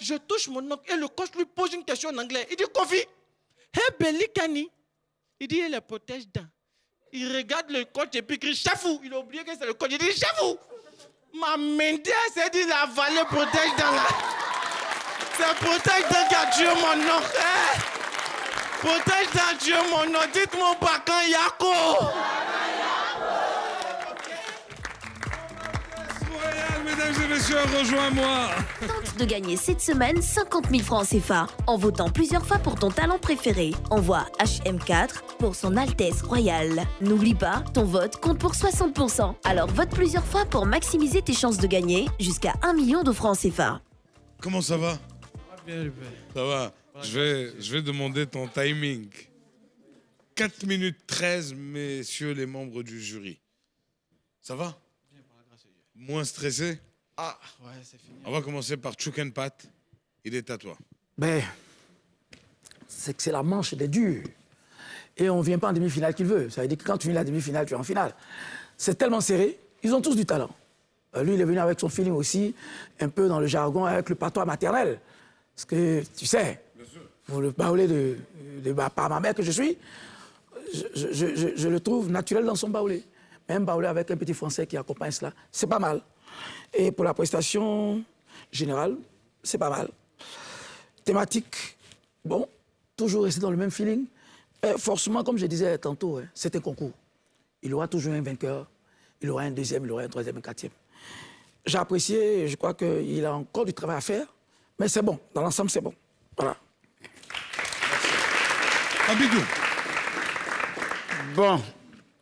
Je touche mon oncle et le coach lui pose une question en anglais. Il dit, Kofi, Belly Kani. Il dit, il les protège d'un. Il regarde le coach et puis il crie, chefou. Il a oublié que c'est le coach. Il dit, chefou. Ma Méndé s'est dit, la vallée protège dans la... C'est protège d'un qui a tué mon oncle. Protège d'un tué mon oncle. Dites-moi pas quand Yako. Mesdames et messieurs, rejoins-moi. Tente de gagner cette semaine 50 000 francs CFA en votant plusieurs fois pour ton talent préféré. Envoie HM4 pour son Altesse Royale. N'oublie pas, ton vote compte pour 60%. Alors vote plusieurs fois pour maximiser tes chances de gagner jusqu'à 1 million de francs CFA. Comment ça va? Bien, ça va. Je vais demander ton timing. 4 minutes 13, messieurs les membres du jury. Ça va? Moins stressé? Ah, ouais, c'est fini. On va commencer par Chouk Pat. Il est à toi. Ben, c'est que c'est la manche des durs. Et on ne vient pas en demi-finale qu'il veut. Ça veut dire que quand tu viens à la demi-finale, tu es en finale. C'est tellement serré. Ils ont tous du talent. Lui, il est venu avec son feeling aussi, un peu dans le jargon, avec le patois maternel. Parce que, tu sais, pour le baoulé par ma mère que je suis, je le trouve naturel dans son baoulé. Même baoulé avec un petit français qui accompagne cela, c'est pas mal. Et pour la prestation générale, c'est pas mal. Thématique, bon, toujours rester dans le même feeling. Et forcément, comme je disais tantôt, c'est un concours. Il y aura toujours un vainqueur, il y aura un deuxième, il y aura un troisième, un quatrième. J'ai apprécié, je crois qu'il a encore du travail à faire, mais c'est bon, dans l'ensemble, c'est bon. Voilà. Abidou. Bon,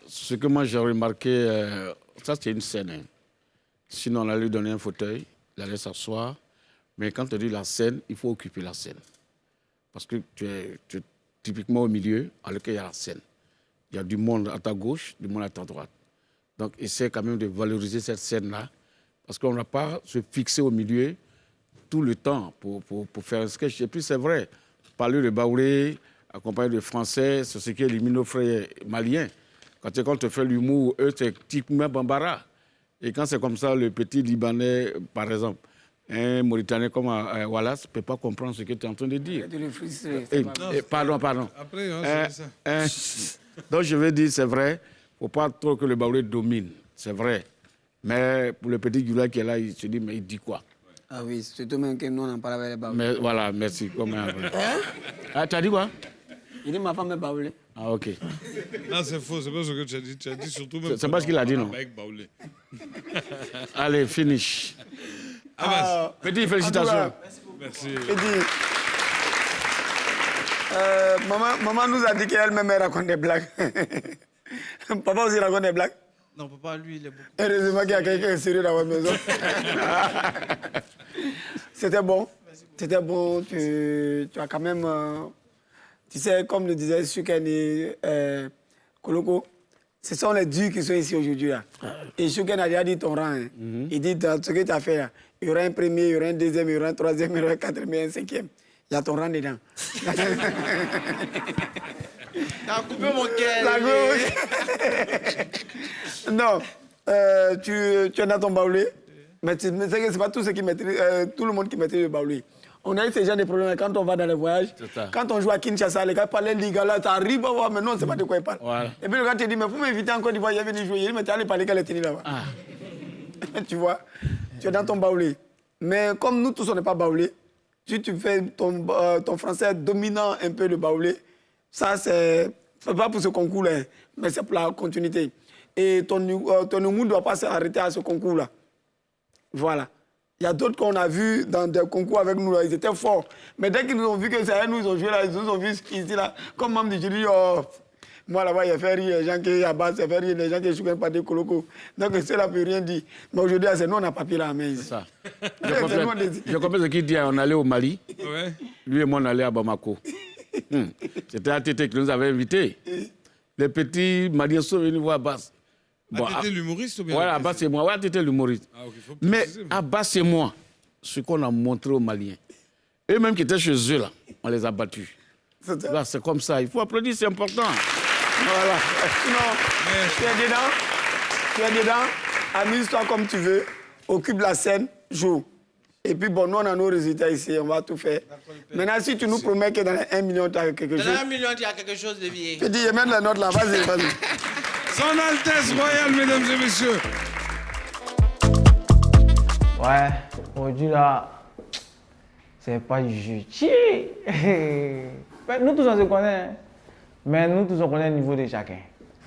ce que moi j'ai remarqué, ça c'est une scène. Hein. Sinon, on allait lui donner un fauteuil, il allait s'asseoir. Mais quand on dit la scène, il faut occuper la scène. Parce que tu es typiquement au milieu, alors qu'il y a la scène. Il y a du monde à ta gauche, du monde à ta droite. Donc, essaie quand même de valoriser cette scène-là. Parce qu'on n'a pas se fixer au milieu tout le temps pour faire un sketch. Et puis, c'est vrai, parler de baoulé, accompagné de français, c'est ce qui élimine nos frères maliens. Quand on te fait l'humour, eux, c'est typiquement Bambara. Et quand c'est comme ça, le petit Libanais, par exemple, un Mauritanien comme Wallace ne peut pas comprendre ce que tu es en train de dire. Pardon. Après, c'est ça. Donc, je veux dire, c'est vrai, il ne faut pas trop que le baoulé domine. C'est vrai. Mais pour le petit Gula qui est là, il se dit, mais il dit quoi? Ah oui, surtout même que nous, on en parle avec les baoulés. Mais voilà, merci. Ah, tu as dit quoi? Il dit, ma femme est baoulée. Ah, ok. Non, c'est faux, c'est pas ce que tu as dit. Tu as dit surtout même. C'est pas ce qu'il a dit, non? Avec baoulé. Allez, finish. Petit, félicitations. Merci. Maman nous a dit qu'elle-même raconte des blagues. Papa aussi raconte des blagues? Non, papa, lui, il est beaucoup. Heureusement qu'il y a quelqu'un sérieux dans votre maison. C'était bon. C'était bon. Tu as quand même... tu sais, comme le disait Choukène et Koloko, ce sont les durs qui sont ici aujourd'hui. Là. Et Choukène a déjà dit ton rang. Hein. Il dit ce que tu as fait là. Il y aura un premier, il y aura un deuxième, il y aura un troisième, il y aura un quatrième et un cinquième. Il y a ton rang dedans. T'as coupé mon cœur. Non, tu es dans ton baoulé, mais ce n'est pas tout, tout le monde qui maîtrise le baoulé. On a eu ce genre de problèmes quand on va dans les voyages. Quand on joue à Kinshasa, les gars parlent Lingala, ça arrive à voir, mais non, c'est pas de quoi ils parlent. Voilà. Et puis le gars te dit, mais vous m'invitez en Côte d'Ivoire, il est venu jouer. Il dit, mais tu allais parler qu'elle est tenue là-bas. Tu vois, tu es dans ton baoulé. Mais comme nous tous, on n'est pas baoulé, si tu fais ton français dominant un peu le baoulé, ça, c'est pas pour ce concours-là, mais c'est pour la continuité. Et ton humour ne doit pas s'arrêter à ce concours-là. Voilà. Il y a d'autres qu'on a vus dans des concours avec nous, là, ils étaient forts. Mais dès qu'ils nous ont vu que c'est à nous, ils ont joué là, ils nous ont vu ici, là, comme Mme du jury, Moi, là-bas, il a fait rire les gens qui abattent, il a fait rire les gens qui ne soutiennent pas des colocos. Donc, cela ne peut rien dire. Mais aujourd'hui, c'est nous, on a papier là à la main. C'est ça. Je comprends ce qu'il dit. On allait au Mali. Ouais. Lui et moi, on allait à Bamako. C'était ATT qui nous avait invités. Les petits Maliens sont venus voir Abbas. Bon, ATT l'humoriste ou bien? Voilà, Abbas et moi. Ouais, ATT l'humoriste. Ah, okay, mais Abbas et moi, ce qu'on a montré aux Maliens, eux-mêmes qui étaient chez eux, là, on les a battus. Là, c'est comme ça. Il faut applaudir, c'est important. Voilà. Non, tu es dedans, amuse-toi comme tu veux, occupe la scène, joue. Et puis bon, nous on a nos résultats ici, on va tout faire. Maintenant, si tu nous promets que dans les 1 million, tu as quelque chose. Dans les 1 million, tu as quelque chose de vieilli. Je dis, je mets la note là, vas-y. Son Altesse Royale, mesdames et messieurs. Ouais, aujourd'hui là, c'est pas du jeu. Nous tous on se connaît, mais nous tous on connaît le niveau de chacun.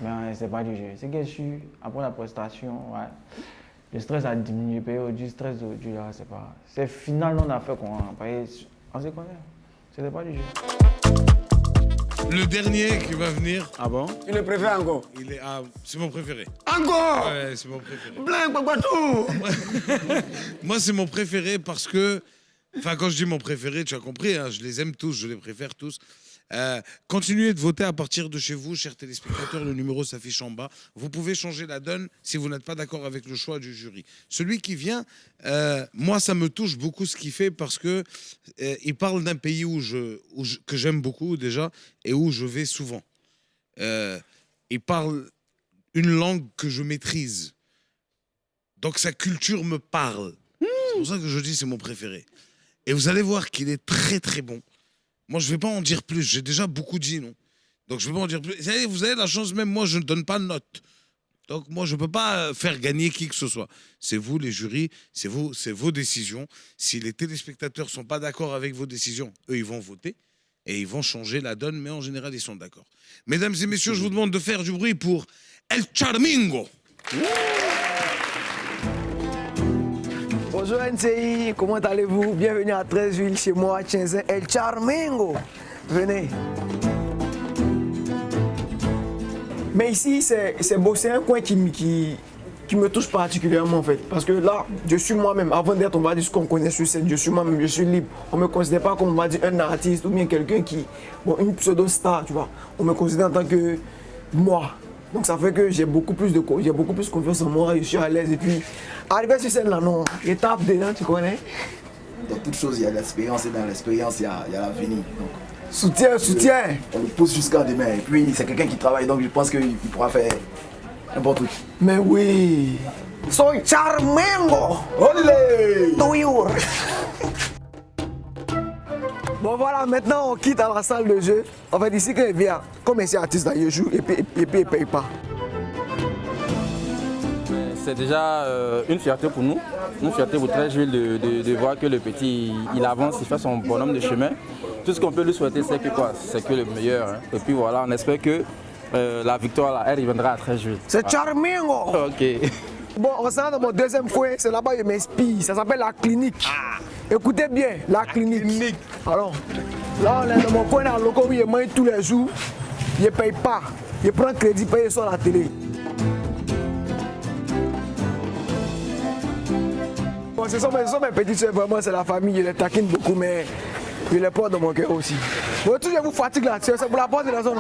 Mais c'est pas du jeu. C'est que je suis, après la prestation, ouais, le stress a diminué. Du stress d'aujourd'hui là, c'est pas. C'est finalement l'affaire qu'on a. On se connaît. C'était pas du jeu. Le dernier qui va venir. Ah bon? Tu le préfères encore? C'est mon préféré. Encore? Ouais, c'est mon préféré. Blanc, Babatou. Moi, c'est mon préféré parce que. Enfin, quand je dis mon préféré, tu as compris, hein, je les aime tous, je les préfère tous. Continuez de voter à partir de chez vous, chers téléspectateurs. Le numéro s'affiche en bas. Vous pouvez changer la donne si vous n'êtes pas d'accord avec le choix du jury. Celui qui vient, moi, ça me touche beaucoup ce qu'il fait parce que il parle d'un pays que j'aime beaucoup déjà et où je vais souvent. Il parle une langue que je maîtrise. Donc sa culture me parle. C'est pour ça que je dis c'est mon préféré. Et vous allez voir qu'il est très très bon. Moi, je ne vais pas en dire plus. J'ai déjà beaucoup dit, non? Donc, je ne vais pas en dire plus. Vous avez la chance, même moi, je ne donne pas de note. Donc, moi, je ne peux pas faire gagner qui que ce soit. C'est vous, les jurys, c'est vos décisions. Si les téléspectateurs ne sont pas d'accord avec vos décisions, eux, ils vont voter et ils vont changer la donne, mais en général, ils sont d'accord. Mesdames et messieurs, je vous demande de faire du bruit pour El Charmingo. Bonjour NCI, comment allez-vous? Bienvenue à 13 villes chez moi, Tienzin, El Charmingo. Venez. Mais ici, c'est beau, c'est un coin qui me touche particulièrement en fait. Parce que là, je suis moi-même. Avant d'être, on va dire ce qu'on connaît sur scène, je suis moi-même, je suis libre. On ne me considère pas comme, on va dire, un artiste ou bien quelqu'un qui... Bon, une pseudo-star, tu vois. On me considère en tant que moi. Donc ça fait que j'ai beaucoup plus confiance en moi, je suis à l'aise. Et puis, arriver sur scène là, non, étape dedans, tu connais. Dans toute chose, il y a l'expérience et dans l'expérience, il y a l'avenir. Soutien. On le pousse jusqu'à demain. Et puis, c'est quelqu'un qui travaille, donc je pense qu'il pourra faire un bon truc. Mais oui. Soy Charmingo. Olé. Toujours. Bon voilà, maintenant on quitte à la salle de jeu. En fait, ici quand il vient, comme ici artiste, il joue et puis il ne paye pas. C'est déjà une fierté pour nous, une fierté pour 13 villes de voir que le petit, il avance, il fait son bonhomme de chemin. Tout ce qu'on peut lui souhaiter, c'est que quoi? C'est que le meilleur. Hein. Et puis voilà, on espère que la victoire, là, elle reviendra à 13 villes. C'est Charmingo. Ok. Bon, on s'en va dans mon deuxième coin, c'est là-bas que je m'inspire. Ça s'appelle la clinique. Écoutez bien, la clinique. Alors, là, on est dans mon coin dans le local où je mange tous les jours. Je ne paye pas. Je prends crédit payé sur la télé. Bon, ce sont mes petites soeurs, vraiment, c'est la famille. Je les taquine beaucoup, mais je les porte dans mon cœur aussi. Bon, tout je vous fatigue là, c'est pour la porte de la zone.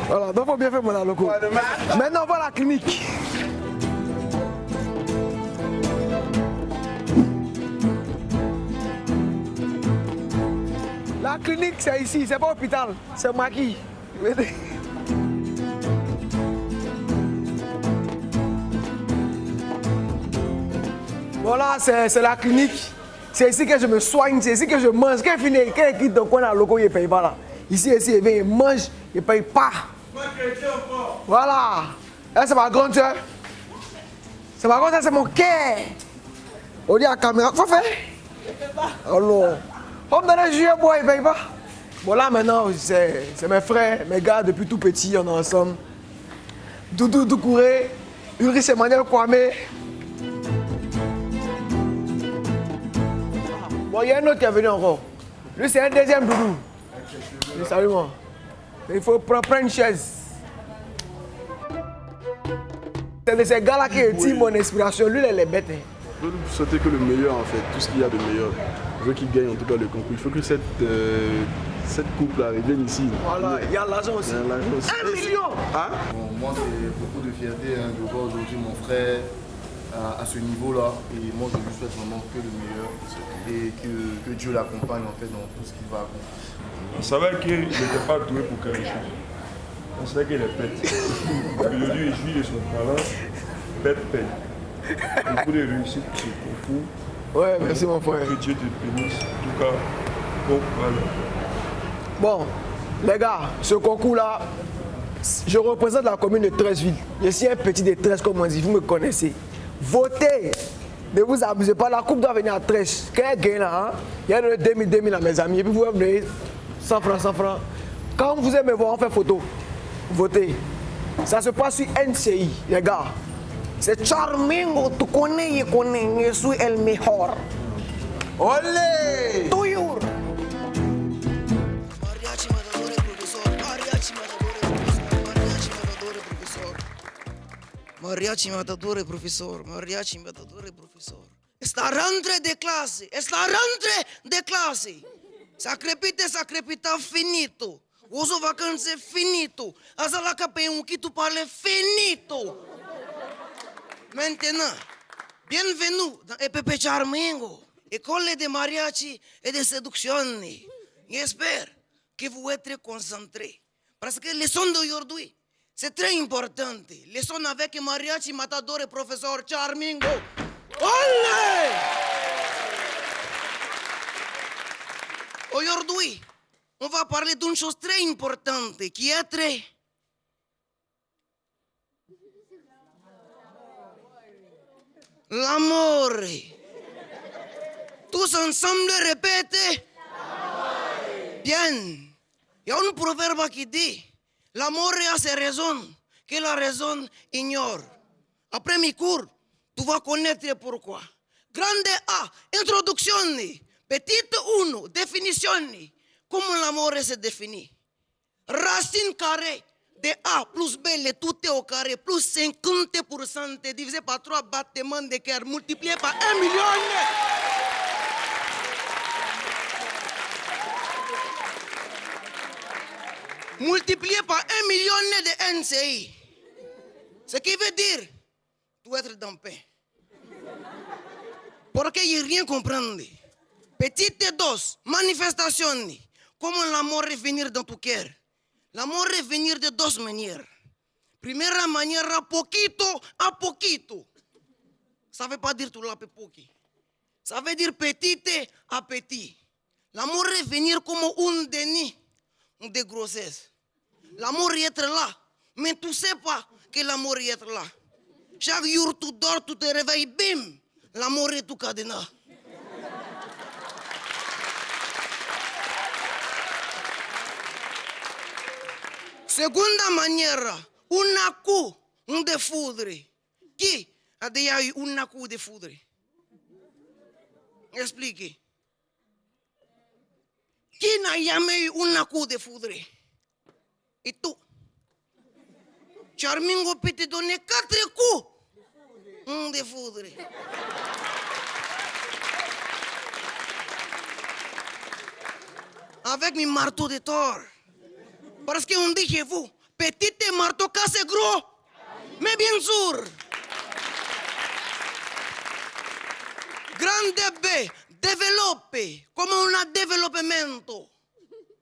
Voilà, donc il faut bien faire mon local. Maintenant, on va à la clinique. La clinique, c'est ici, c'est pas hôpital, c'est maquis. Voilà, c'est la clinique. C'est ici que je me soigne, c'est ici que je mange. Quand il quitte ton coin dans le local, il ne paye pas là. Ici, il vient, il mange, il ne paye pas. Voilà. Là, c'est ma grande soeur. C'est ma grande soeur, c'est mon cœur. On dit à la caméra, quoi faire? Alors. On me donne un juillet, bois, il ne paye pas. Bon là maintenant, c'est mes frères, mes gars, depuis tout petit, on est ensemble. Doudou Doucouré, Ulrich Emmanuel Kwame. Bon, il y a un autre qui est venu encore. Lui, c'est un deuxième Doudou. Salut moi. Il faut prendre une chaise. C'est de ces gars-là qui tirent mon inspiration. Lui, il est bête. Hein. Je veux lui souhaiter que le meilleur, en fait, tout ce qu'il y a de meilleur. Je veux qu'il gagne en tout cas le concours. Il faut que cette coupe-là revienne ici. Voilà, il y a l'argent aussi. 1 million. Hein? Bon, moi, c'est beaucoup de fierté de voir aujourd'hui mon frère à ce niveau-là. Et moi, je lui souhaite vraiment que le meilleur. Et que Dieu l'accompagne en fait dans tout ce qu'il va accomplir. On savait qu'il n'était pas doué pour quelque chose. On savait qu'il est bête. Aujourd'hui, il jouit de son talent. Bête. Beaucoup de réussite pour ce concours. Ouais, merci mon frère. Que Dieu te bénisse. En tout cas, bon courage. Bon, les gars, ce concours-là, je représente la commune de Treichville. Je suis un petit de Trèche, comme on dit, vous me connaissez. Votez. Ne vous abusez pas, la coupe doit venir à Trèche. Quand elle gagne là, hein, il y a 2000 à mes amis. Et puis vous pouvez me donner 100 francs. Quand vous aimez voir, on fait photo. Votez. Ça se passe sur NCI, les gars. C'est Charmingo, tu connais, je suis el mejor. Olé! Toujours! Mariachi matadore professor, mariachi matadore professor. Esta rentre de classe, esta rentre de classe. Ça crepita finito. Uso vacanze finito. Azala capé un qui tu parle finito. Maintenant, bienvenue dans EPP Charmingo, école de mariachi et de séduction. J'espère que vous êtes concentrés. Parce que les leçon d'aujourd'hui, c'est très important. Leçon avec mariachi matador et professeur Charmingo. Olé! Aujourd'hui, on va parler d'une chose très importante qui est très... L'amore. Tous ensemble répétez. Bien. Il y a un proverbe qui dit, l'amore a ses raisons que la raison ignore. Après mes cours, tu vas connaître pourquoi. Grande A, introduction. Petite 1, définition. Comment l'amour se définit. Racine carrée de A plus B, le tout est au carré, plus 50% divisé par 3 battements de cœur, multiplié par 1 million. Multiplié par 1 million de NCI. Ce qui veut dire, tu être dans paix. Pour que je rien comprendre. Petite dose, manifestation. Comment l'amour revenir dans ton cœur? L'amour revenir de 2 manières. Première manière, poquito a poquito. Ça ne veut pas dire tout la poquito. Ça veut dire petite à petit. L'amour revenir comme un déni de grossesse. L'amour y être là, mais tu ne sais pas que l'amour y être là. Chaque jour, tu dors, tu te réveilles, bim, l'amour est tout cadenas. Segunda manière, un coup de foudre. Qui a déjà eu un coup de foudre? Expliquez. Qui n'a jamais eu un coup de foudre? Et tout. Charmingo peut te donner 4 coups de foudre. Avec mes marteaux de Thor. Parce qu'on dit chez vous, petit marteau casse gros. Mais bien sûr. Grande B, développe. Comme on a développement.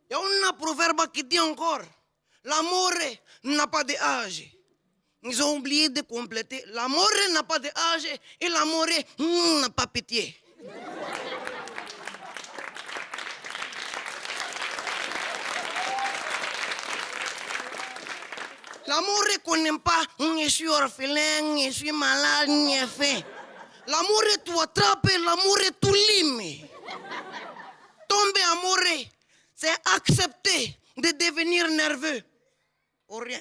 Il y a un proverbe qui dit encore, l'amour n'a pas d'âge. Ils ont oublié de compléter. L'amour n'a pas d'âge et l'amour n'a pas pitié. L'amour ne connaît pas, je suis orphelin, je suis malade, je suis faim. L'amour est tout attrapé, l'amour est tout limé. Tomber amoureux, c'est accepter de devenir nerveux. Ou rien.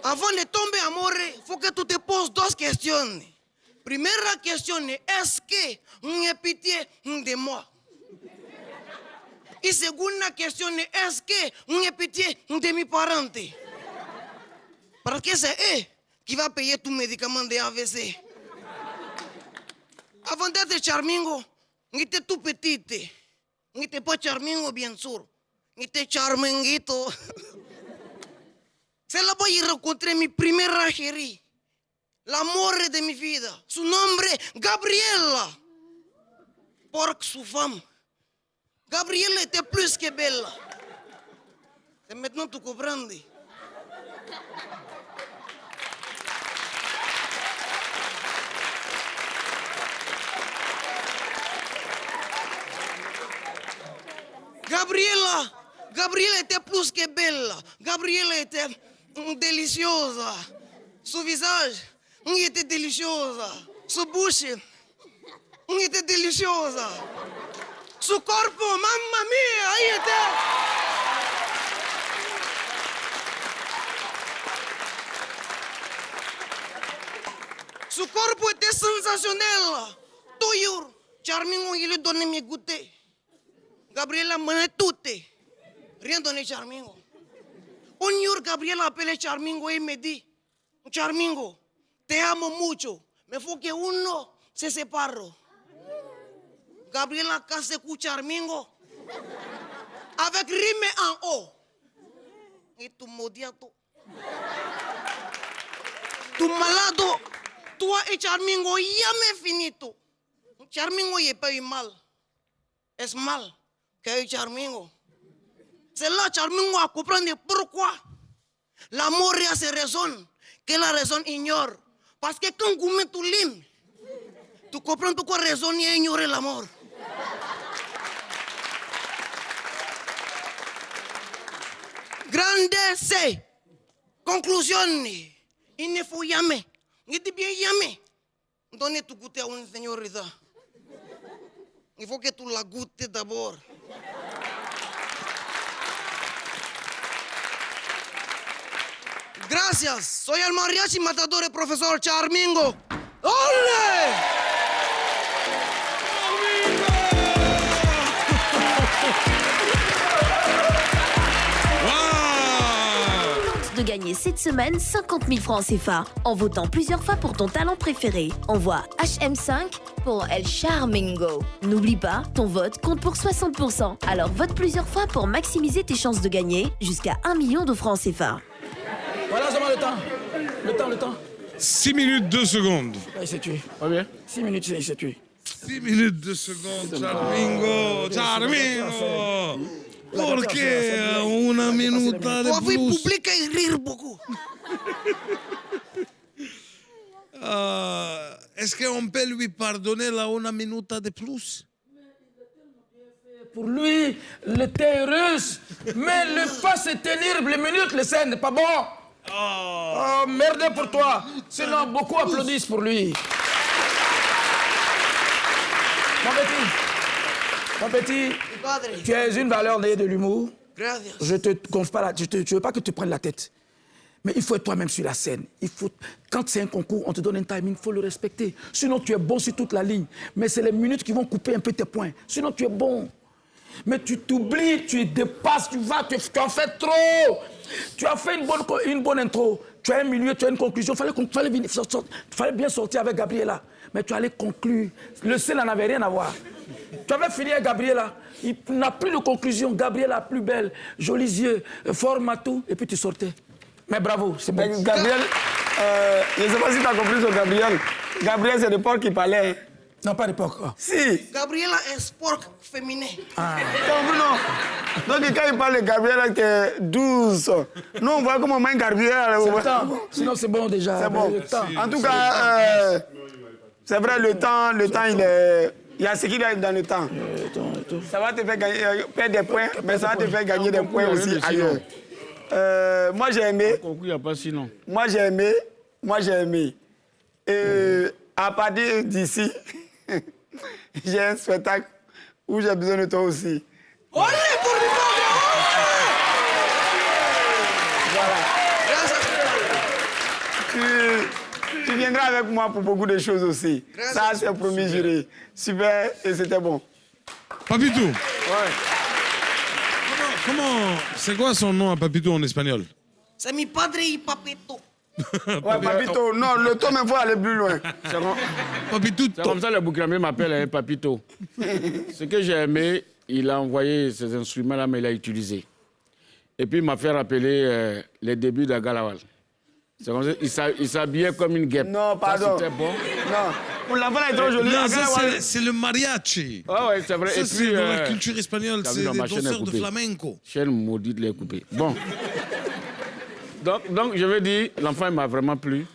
Avant de tomber amoureux, il faut que tu te poses 2 questions. Première question, est-ce que tu as pitié de moi? Et seconde question, est-ce que on est petit, un demi-parente? Parce que c'est eux qui va payer tout médicament de AVC. Avant d'être Charmingo, on était tout petit. On n'était pas Charmingo, bien sûr. On était Charminguito. C'est là-bas que j'ai rencontré ma première chérie. L'amour de mi vida. Son nom est Gabriela. Pour sa femme. Gabriela était plus que belle. Et maintenant tu comprends. Gabriela était plus que belle. Gabriela était délicieuse. Son visage était délicieux. Sa bouche était délicieuse. Son corps, mamma mia, il était... Son corps était sensationnel. Toujours, Charmingo, il lui donnait mes goûters. Gabriela menait tout. Rien donné Charmingo. Un jour, Gabriela appelé Charmingo et me dit, Charmingo, te amo mucho, mais faut que uno se separe. Gabriela casé con Charmingo avec rime en haut. Et tu modiato. Tu malado, toi et Charmingo, jamais finito. Charmingo n'est pas eu mal. Es mal que Charmingo. C'est là Charmingo a compris pourquoi l'amour a ses raisons que la raison ignore. Parce que quand tu mets ton lim, tu comprends pourquoi la raison ignore l'amour. Grande C. Conclusion. Il ne faut jamais. Il dit bien jamais. Donner tout goûter à une señorita. Il faut que tu la goûtes d'abord. Gracias. Soy el mariachi matador, el profesor Charmingo. ¡Ole! De gagner cette semaine 50 000 francs CFA en votant plusieurs fois pour ton talent préféré. Envoie HM5 pour El Charmingo. N'oublie pas, ton vote compte pour 60%. Alors vote plusieurs fois pour maximiser tes chances de gagner jusqu'à 1 million de francs CFA. Voilà seulement le temps. 6 minutes 2 secondes. Il s'est tué. Pas bien 6 minutes, il s'est tué. 6 minutes 2 secondes, Charmingo. Porque una minuta de plus. plus. Public et rire beaucoup. Est-ce qu'on peut lui pardonner la una minuta de plus? Pour lui, le thé est russe, mais le pas se tenir les minutes, le scène n'est pas bon. Oh, merde pour toi. Sinon, beaucoup applaudissent pour lui. Mon petit, tu es une valeur née de l'humour. Je te confie pas je veux pas que tu prennes la tête. Mais il faut être toi-même sur la scène. Quand c'est un concours, on te donne un timing, il faut le respecter. Sinon, tu es bon sur toute la ligne. Mais c'est les minutes qui vont couper un peu tes points. Sinon, tu es bon. Mais tu t'oublies, tu dépasses, tu en fais trop. Tu as fait une bonne intro. Tu as un milieu, tu as une conclusion. Il fallait bien sortir avec Gabriela. Mais tu allais conclure. Le scène n'en avait rien à voir. Tu avais fini avec Gabriela. Il n'a plus de conclusion. Gabriela plus belle, jolis yeux, fort matou. Et puis tu sortais. Mais bravo, c'est bon. Gabriel, je ne sais pas si tu as compris sur Gabriel. Gabriel, c'est le porc qui parlait. Non, pas d'époque. Oh. Si. Gabriela est sport féminin. Ah. Non. Donc, quand il parle de Gabriela, c'est douce. Nous, on voit comment on met Gabriela. C'est le temps. Sinon, c'est bon déjà. C'est bon. En tout cas, c'est vrai, le temps, il y a ce qu'il y a dans le temps. Ça va te faire gagner, perdre des points, mais ça va te faire gagner des points aussi ailleurs. Moi, j'ai aimé. Il n'y a pas sinon. Moi, j'ai aimé. Et à partir d'ici, j'ai un spectacle où j'ai besoin de toi aussi. Olé pour le Voilà. Tu viendras avec moi pour beaucoup de choses aussi. Ça, c'est promis, juré. Super, et c'était bon. Papitou. Ouais. Comment... C'est quoi son nom à Papito en espagnol? C'est mi padre y papito. Ouais, Papito. Non, le ton, il faut aller plus loin. Papito. C'est comme ça le Boukramé m'appelle hein, Papito. Ce que j'ai aimé, il a envoyé ces instruments-là, mais il a utilisé. Et puis il m'a fait rappeler les débuts de Galawal. C'est comme ça, il s'habillait comme une guêpe. Non, pardon. C'était bon. Non. Pour l'enfant, il est trop joli. Non, ça, c'est le mariachi. Ah ouais, c'est vrai. Ça, Et c'est puis, dans la culture espagnole, t'as c'est vu, des ma chaîne est danseurs de coupée. flamenco. Chaîne maudite, les coupée. Bon. donc, je veux dire, l'enfant, il m'a vraiment plu.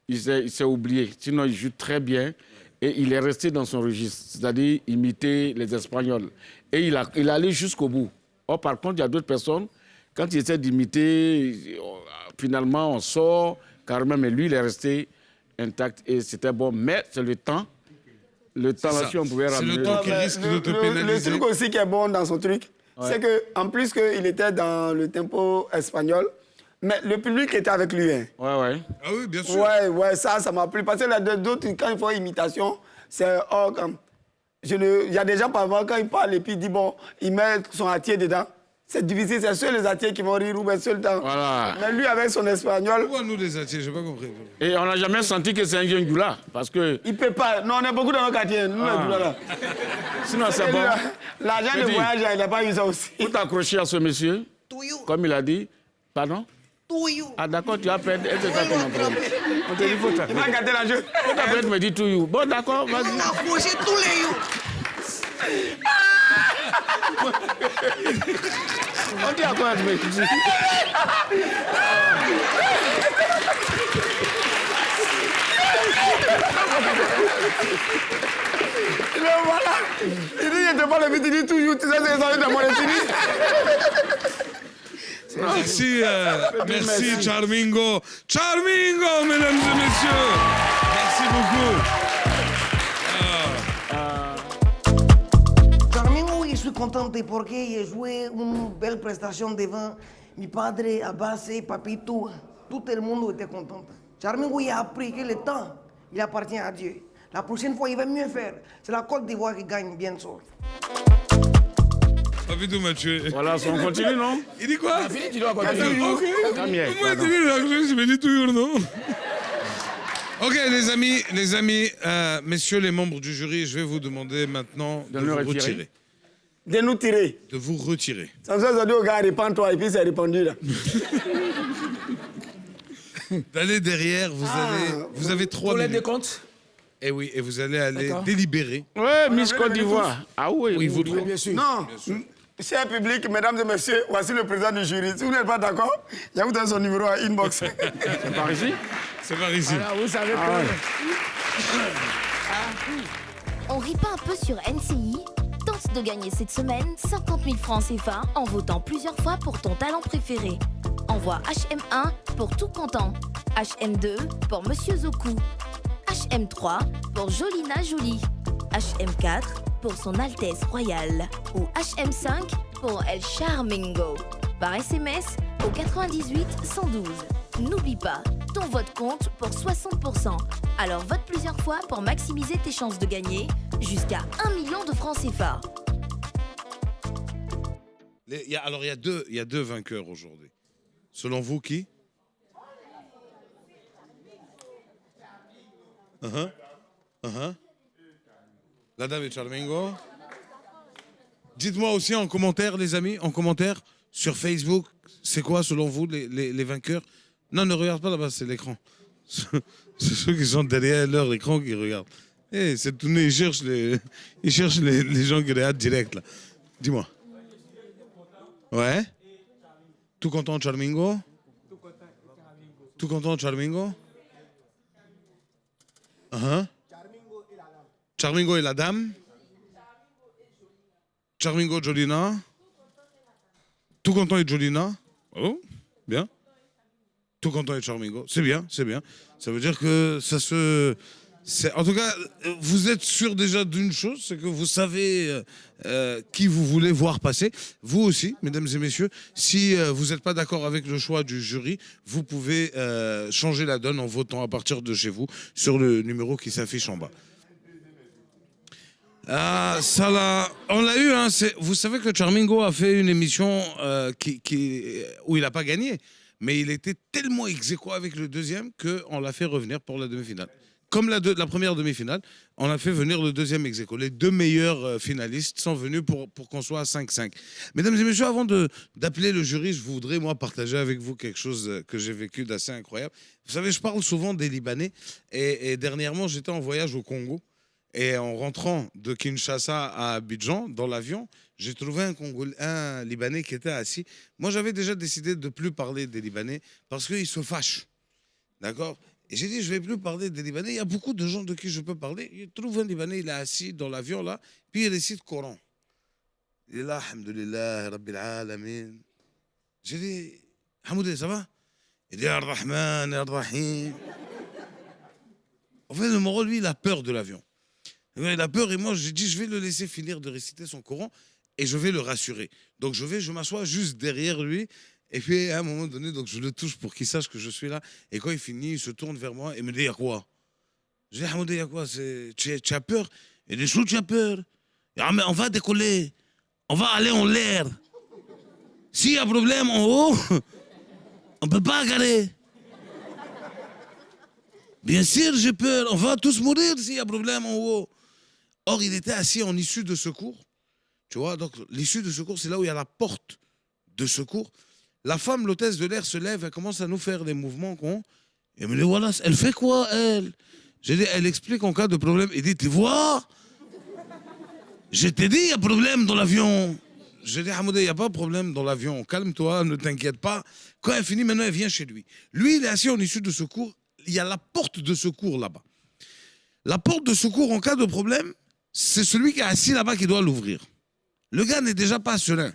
Il s'est oublié. Sinon, il joue très bien. Et il est resté dans son registre, c'est-à-dire imiter les Espagnols. Et il est allé jusqu'au bout. Or, par contre, il y a d'autres personnes, quand ils essaient d'imiter, finalement, on sort carrément. Mais lui, il est resté intact et c'était bon. Mais c'est le temps. Le temps, là-dessus, on pouvait ramener. C'est le temps qui risque de te pénaliser. Le truc aussi qui est bon dans son truc, c'est qu'en plus qu'il était dans le tempo espagnol, mais le public était avec lui. Hein. Ouais. Ah oui, bien sûr. Ouais, ça m'a plu. Parce que les d'autres, quand ils font imitation, c'est comme... Il y a des gens, par exemple, quand ils parlent et puis ils disent, bon, ils mettent son attier dedans. C'est difficile, c'est seuls les attiers qui vont rire ou bien seuls temps. Voilà. Mais lui, avec son espagnol... Pourquoi nous, les attiers? Je n'ai pas compris. Et on n'a jamais senti que c'est un jeune Goula, parce que... Il ne peut pas. Non, on est beaucoup dans nos quartiers, nous, les Goula, là. Sinon, c'est bon. L'argent de voyage, il n'a pas eu ça aussi. Pour t'accrocher à ce monsieur, comme il a dit, pardon? Ah d'accord, tu as perdu. C'est ça qu'on a problème. On te dit, faut t'accrocher. Il va gâter la jeu. Faut t'accrocher, me dit to you. Bon, d'accord, vas-y. On a accroché tous les you. On dit à quoi, tu me dis? Voilà. Il dit, il te parle vite, il dit to you. Tu sais, c'est ça, dans mon étude. Merci, merci Charmingo. Charmingo, mesdames et messieurs. Merci beaucoup. Charmingo, je suis contente parce que j'ai joué une belle prestation devant mi padre, Abbas et Papito. Tout le monde était content. Charmingo, il a appris que le temps, il appartient à Dieu. La prochaine fois, il va mieux faire. C'est la Côte d'Ivoire qui gagne, bien sûr. Papito m'a tué. Voilà, on continue, non? Il dit quoi? Tu dois continuer. Ok. Comment il dit je me dis toujours non. Ok, les amis, messieurs les membres du jury, je vais vous demander maintenant de vous retirer. De nous tirer. De vous retirer. Ça veut dire au gars, répands-toi, et puis c'est répandu là. D'aller derrière, vous avez 3 minutes. des comptes. Et oui, et vous allez délibérer. Ouais, Miss Côte d'Ivoire. Ah oui, vous bien sûr. Non. Cher public, mesdames et messieurs, voici le président du jury. Si vous n'êtes pas d'accord, il y a vous donne son numéro à inbox. C'est par ici? C'est par ici. Alors, vous savez On rit pas un peu sur NCI? Tente de gagner cette semaine 50 000 francs CFA en votant plusieurs fois pour ton talent préféré. Envoie HM1 pour tout content, HM2 pour Monsieur Zoku, HM3 pour Jolina Jolie, HM4 pour son Altesse Royale ou HM5 pour El Charmingo. Par SMS au 98 112. N'oublie pas, ton vote compte pour 60%. Alors vote plusieurs fois pour maximiser tes chances de gagner jusqu'à 1 million de francs CFA. Il y a deux vainqueurs aujourd'hui. Selon vous, qui? La dame est Charmingo. Dites-moi aussi en commentaire, les amis, en commentaire, sur Facebook, c'est quoi selon vous les vainqueurs? Non, ne regarde pas là-bas, c'est l'écran. C'est ceux qui sont derrière leur écran qui regardent. Eh, c'est tourné, ils cherchent les gens qui regardent direct là. Dis-moi. Ouais? Tout content, Charmingo? Tout content, Charmingo? Charmingo et la dame? Charmingo, Jolina? Tout content et Jolina? Oh, bien. Tout content et Charmingo. C'est bien, c'est bien. Ça veut dire que ça se... En tout cas, vous êtes sûr déjà d'une chose, c'est que vous savez qui vous voulez voir passer. Vous aussi, mesdames et messieurs, si vous n'êtes pas d'accord avec le choix du jury, vous pouvez changer la donne en votant à partir de chez vous sur le numéro qui s'affiche en bas. Ah, ça là, on l'a eu. Hein, vous savez que Charmingo a fait une émission où il n'a pas gagné. Mais il était tellement ex-aequo avec le deuxième qu'on l'a fait revenir pour la demi-finale. Comme la première demi-finale, on a fait venir le deuxième ex-aequo. Les deux meilleurs finalistes sont venus pour qu'on soit à 5-5. Mesdames et messieurs, avant d'appeler le jury, je voudrais, moi, partager avec vous quelque chose que j'ai vécu d'assez incroyable. Vous savez, je parle souvent des Libanais. Et dernièrement, j'étais en voyage au Congo. Et en rentrant de Kinshasa à Abidjan, dans l'avion, j'ai trouvé un Libanais qui était assis. Moi, j'avais déjà décidé de ne plus parler des Libanais parce qu'ils se fâchent. D'accord? Et j'ai dit, je ne vais plus parler des Libanais. Il y a beaucoup de gens de qui je peux parler. Je trouve un Libanais, il est assis dans l'avion, là, puis il récite le Coran. Il est là, Alhamdulillah, Rabbil Alamin. J'ai dit, Hamoudé, ça va? Il dit, Ar-Rahman, Ar-Rahim. En fait, le Moro, lui, il a peur de l'avion. Il a peur et moi, j'ai dit, je vais le laisser finir de réciter son Coran et je vais le rassurer. Donc, je m'assois juste derrière lui et puis, à un moment donné, donc, je le touche pour qu'il sache que je suis là. Et quand il finit, il se tourne vers moi et me dit, il y a quoi? Je dis, Hamoudé, il y a quoi? Tu as peur? Il dit, tu as peur? Ah, mais on va décoller. On va aller en l'air. S'il y a problème en haut, on ne peut pas garer. Bien sûr, j'ai peur. On va tous mourir s'il y a problème en haut. Or, il était assis en issue de secours. Tu vois, donc l'issue de secours, c'est là où il y a la porte de secours. La femme, l'hôtesse de l'air, se lève, elle commence à nous faire des mouvements. Et me dit, voilà, elle fait quoi, elle? J'ai dit, elle explique en cas de problème. Il dit, tu vois? Je t'ai dit, il y a problème dans l'avion. J'ai dit, Hamoudé, il n'y a pas de problème dans l'avion. Calme-toi, ne t'inquiète pas. Quand elle finit, maintenant, elle vient chez lui. Lui, il est assis en issue de secours. Il y a la porte de secours là-bas. La porte de secours, en cas de problème, c'est celui qui est assis là-bas qui doit l'ouvrir. Le gars n'est déjà pas serein.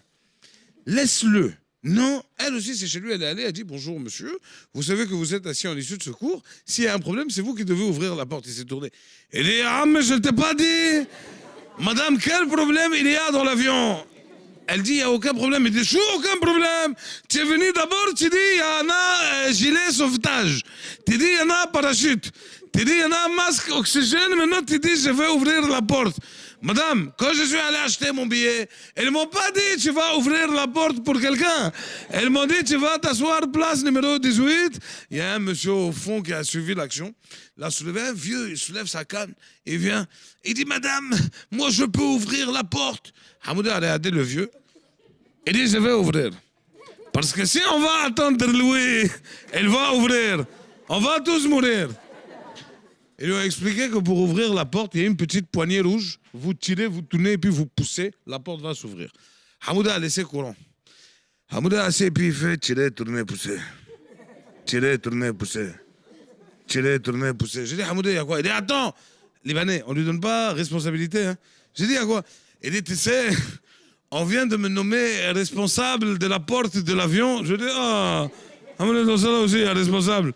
Laisse-le. Non, elle aussi, c'est chez lui, elle est allée, elle dit, bonjour monsieur, vous savez que vous êtes assis en issue de secours, s'il y a un problème, c'est vous qui devez ouvrir la porte. Il s'est tourné. Il dit, ah, mais je ne t'ai pas dit. Madame, quel problème il y a dans l'avion? Elle dit, il n'y a aucun problème. Il dit, aucun problème. Tu es venu d'abord, tu dis, il y en a un gilet sauvetage. Tu dis, il y en a un parachute. Tu dis, il y en a un masque oxygène. Maintenant, tu dis, je vais ouvrir la porte. Madame, quand je suis allé acheter mon billet, elles ne m'ont pas dit, tu vas ouvrir la porte pour quelqu'un. Elles m'ont dit, tu vas t'asseoir, place numéro 18. Il y a un monsieur au fond qui a suivi l'action. Là, soulevé un vieux, il soulève sa canne. Il vient, il dit, madame, moi, je peux ouvrir la porte. Hamoudé a regardé le vieux. Il dit, je vais ouvrir. Parce que si on va attendre Louis, elle va ouvrir. On va tous mourir. Ils lui ont expliqué que pour ouvrir la porte, il y a une petite poignée rouge. Vous tirez, vous tournez et puis vous poussez. La porte va s'ouvrir. Hamoudé a laissé courant. Hamoudé a assis et puis il fait tirer, tourner, pousser. Tirer, tourner, pousser. Tirer, tourner, pousser. J'ai dit, Hamoudé, il y a quoi? Il dit, attends, Libanais, on ne lui donne pas responsabilité. Hein. J'ai dit, il y a quoi? Il dit, tu sais, on vient de me nommer responsable de la porte de l'avion. Je dis, ah, Hamoudé, dans ça là aussi, il y a responsable.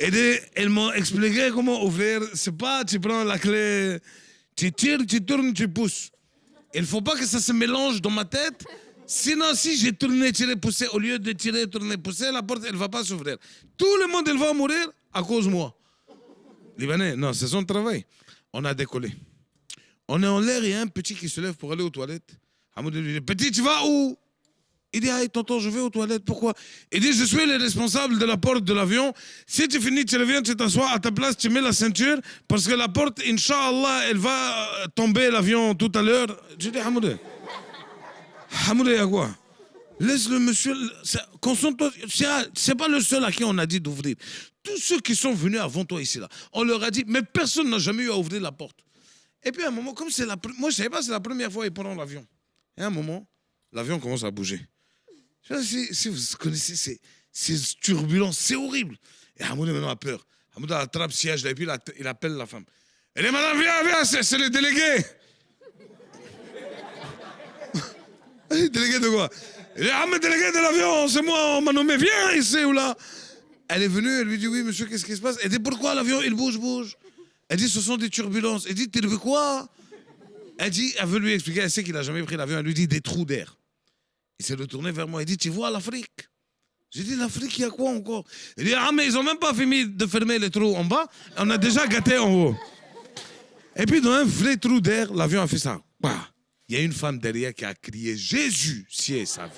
Et elles m'ont expliqué comment ouvrir. C'est pas, tu prends la clé, tu tires, tu tournes, tu pousses. Il ne faut pas que ça se mélange dans ma tête. Sinon, si j'ai tourné, tiré, poussé, au lieu de tirer, tourner, pousser, la porte, elle ne va pas s'ouvrir. Tout le monde, elle va mourir à cause de moi. Libanais, non, c'est son travail. On a décollé. On est en l'air, il y a un petit qui se lève pour aller aux toilettes. Hamoudé lui dit, petit, tu vas où? Il dit, hey, tonton, je vais aux toilettes, pourquoi? Il dit, je suis le responsable de la porte de l'avion. Si tu finis, tu reviens, tu t'assois à ta place, tu mets la ceinture, parce que la porte, Inch'Allah, elle va tomber l'avion tout à l'heure. Je dis, Hamoudé. Hamoudé, à quoi? Laisse le monsieur, concentre-toi, c'est pas le seul à qui on a dit d'ouvrir. Tous ceux qui sont venus avant toi ici, là, on leur a dit, mais personne n'a jamais eu à ouvrir la porte. Et puis à un moment, comme c'est moi je savais pas, c'est la première fois qu'ils prennent l'avion. Et à un moment, l'avion commence à bouger. Je sais pas si vous connaissez ces turbulences, c'est horrible. Et Hamoudé maintenant a peur. Hamoudé attrape siège là, et puis il appelle la femme. Elle dit, madame, viens, c'est le délégué. Délégué de quoi? Il dit, ah, mais délégué de l'avion, c'est moi, on m'a nommé, viens ici ou là. Elle est venue, elle lui dit, oui, monsieur, qu'est-ce qui se passe? Elle dit, pourquoi l'avion, il bouge? Elle dit, ce sont des turbulences. Elle dit, tu veux quoi? Elle veut lui expliquer, elle sait qu'il n'a jamais pris l'avion. Elle lui dit, des trous d'air. Il s'est retourné vers moi, il dit, tu vois l'Afrique? J'ai dit, l'Afrique, il y a quoi encore? Il dit, ah, mais ils n'ont même pas fini de fermer les trous en bas, on a déjà gâté en haut. Et puis, dans un vrai trou d'air, l'avion a fait ça. Bah, il y a une femme derrière qui a crié Jésus, si elle savait.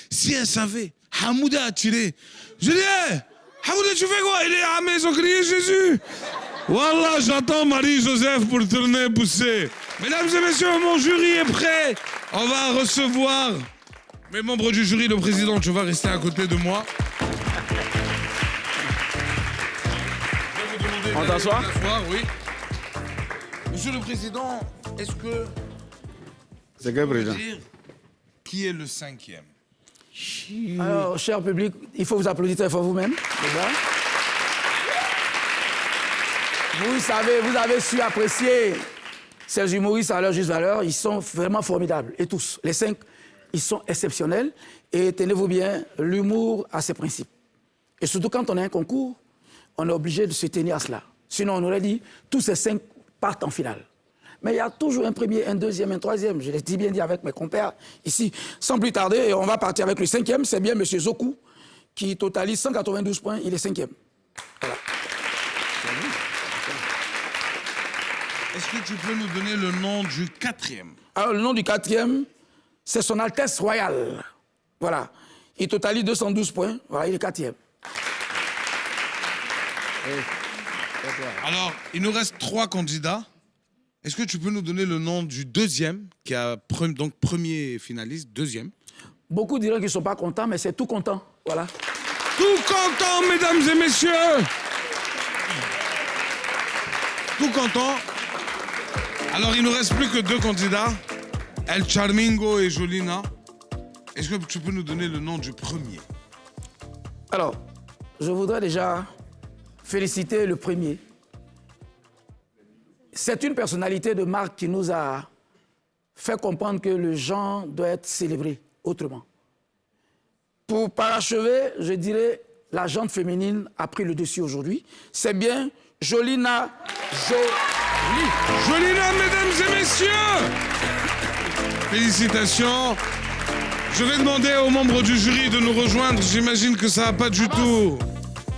Si elle savait, Hamouda a tiré. Je dis, hey, Hamouda, tu fais quoi? Il est à ils ont crié Jésus. Wallah, j'attends Marie-Joseph pour tourner, pousser. Mesdames et messieurs, mon jury est prêt. On va recevoir mes membres du jury. Le président, tu vas rester à côté de moi. On t'assoit? Oui. Monsieur le Président, est-ce que... C'est quel président? Qui est le 5e? Alors, cher public, il faut vous applaudir très fort vous-même. Vous savez, vous avez su apprécier ces humoristes à leur juste valeur. Ils sont vraiment formidables. Et tous, les 5, ils sont exceptionnels. Et tenez-vous bien, l'humour a ses principes. Et surtout quand on a un concours, on est obligé de se tenir à cela. Sinon, on aurait dit, tous ces 5 partent en finale. Mais il y a toujours un premier, un deuxième, un troisième. Je l'ai bien dit avec mes compères ici. Sans plus tarder, on va partir avec le 5e. C'est bien M. Zoku, qui totalise 192 points. Il est 5e. Voilà. Est-ce que tu peux nous donner le nom du 4e? Alors, le nom du 4e, c'est Son Altesse Royale. Voilà. Il totalise 212 points. Voilà, il est 4e. Alors, il nous reste 3 candidats. Est-ce que tu peux nous donner le nom du 2e, qui a donc premier finaliste, 2e? Beaucoup diront qu'ils ne sont pas contents, mais c'est tout content. Voilà. Tout content, mesdames et messieurs! Tout content. Alors, il ne nous reste plus que 2 candidats, El Charmingo et Jolina. Est-ce que tu peux nous donner le nom du premier? Alors, je voudrais déjà féliciter le premier. C'est une personnalité de marque qui nous a fait comprendre que le genre doit être célébré autrement. Pour parachever, je dirais, la gente féminine a pris le dessus aujourd'hui. C'est bien Jolina Jolie. Jolina, mesdames et messieurs! Félicitations. Je vais demander aux membres du jury de nous rejoindre. J'imagine que ça n'a pas du tout...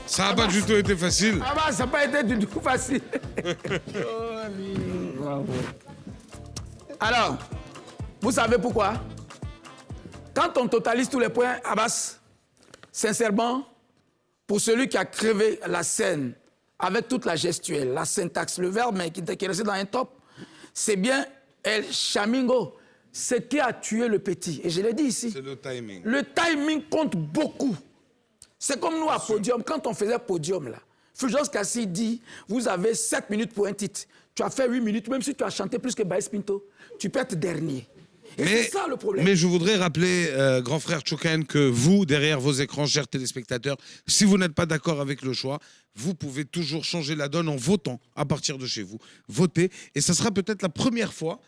Ça n'a pas du tout été facile. Ah bah, ça n'a pas été du tout facile. Bravo. Alors, vous savez pourquoi? Quand on totalise tous les points, Abbas, sincèrement, pour celui qui a crevé la scène avec toute la gestuelle, la syntaxe, le verbe mais qui est resté dans un top, c'est bien El Chamingo. Ce qui a tué le petit. Et je l'ai dit ici. C'est le timing. Le timing compte beaucoup. C'est comme nous à Podium, quand on faisait Podium, là. Fulgence Cassie dit, vous avez 7 minutes pour un titre. Tu as fait 8 minutes, même si tu as chanté plus que Baïs Pinto, tu peux être dernier. Et c'est ça le problème. Mais je voudrais rappeler, grand frère Chokan, que vous, derrière vos écrans, chers téléspectateurs, si vous n'êtes pas d'accord avec le choix, vous pouvez toujours changer la donne en votant à partir de chez vous. Votez, et ça sera peut-être la première fois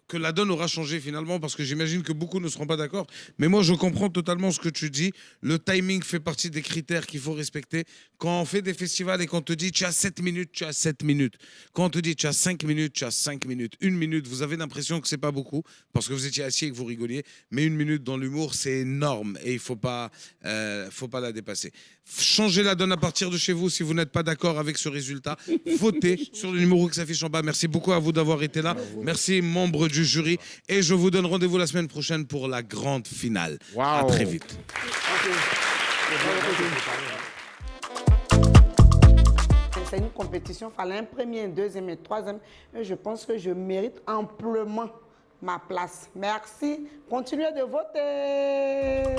que la donne aura changé finalement, parce que j'imagine que beaucoup ne seront pas d'accord. Mais moi, je comprends totalement ce que tu dis. Le timing fait partie des critères qu'il faut respecter. Quand on fait des festivals et qu'on te dit tu as 7 minutes, tu as 7 minutes. Quand on te dit tu as 5 minutes, tu as 5 minutes. 1 minute, vous avez l'impression que c'est pas beaucoup, parce que vous étiez assis et que vous rigoliez. Mais 1 minute dans l'humour, c'est énorme et il faut pas la dépasser. Changez la donne à partir de chez vous si vous n'êtes pas d'accord avec ce résultat. Votez sur le numéro qui s'affiche en bas. Merci beaucoup à vous d'avoir été là. Merci, membres du jury. Et je vous donne rendez-vous la semaine prochaine pour la grande finale. Wow. À très vite. C'est une compétition, il fallait un premier, un deuxième et un troisième. Et je pense que je mérite amplement ma place. Merci. Continuez de voter.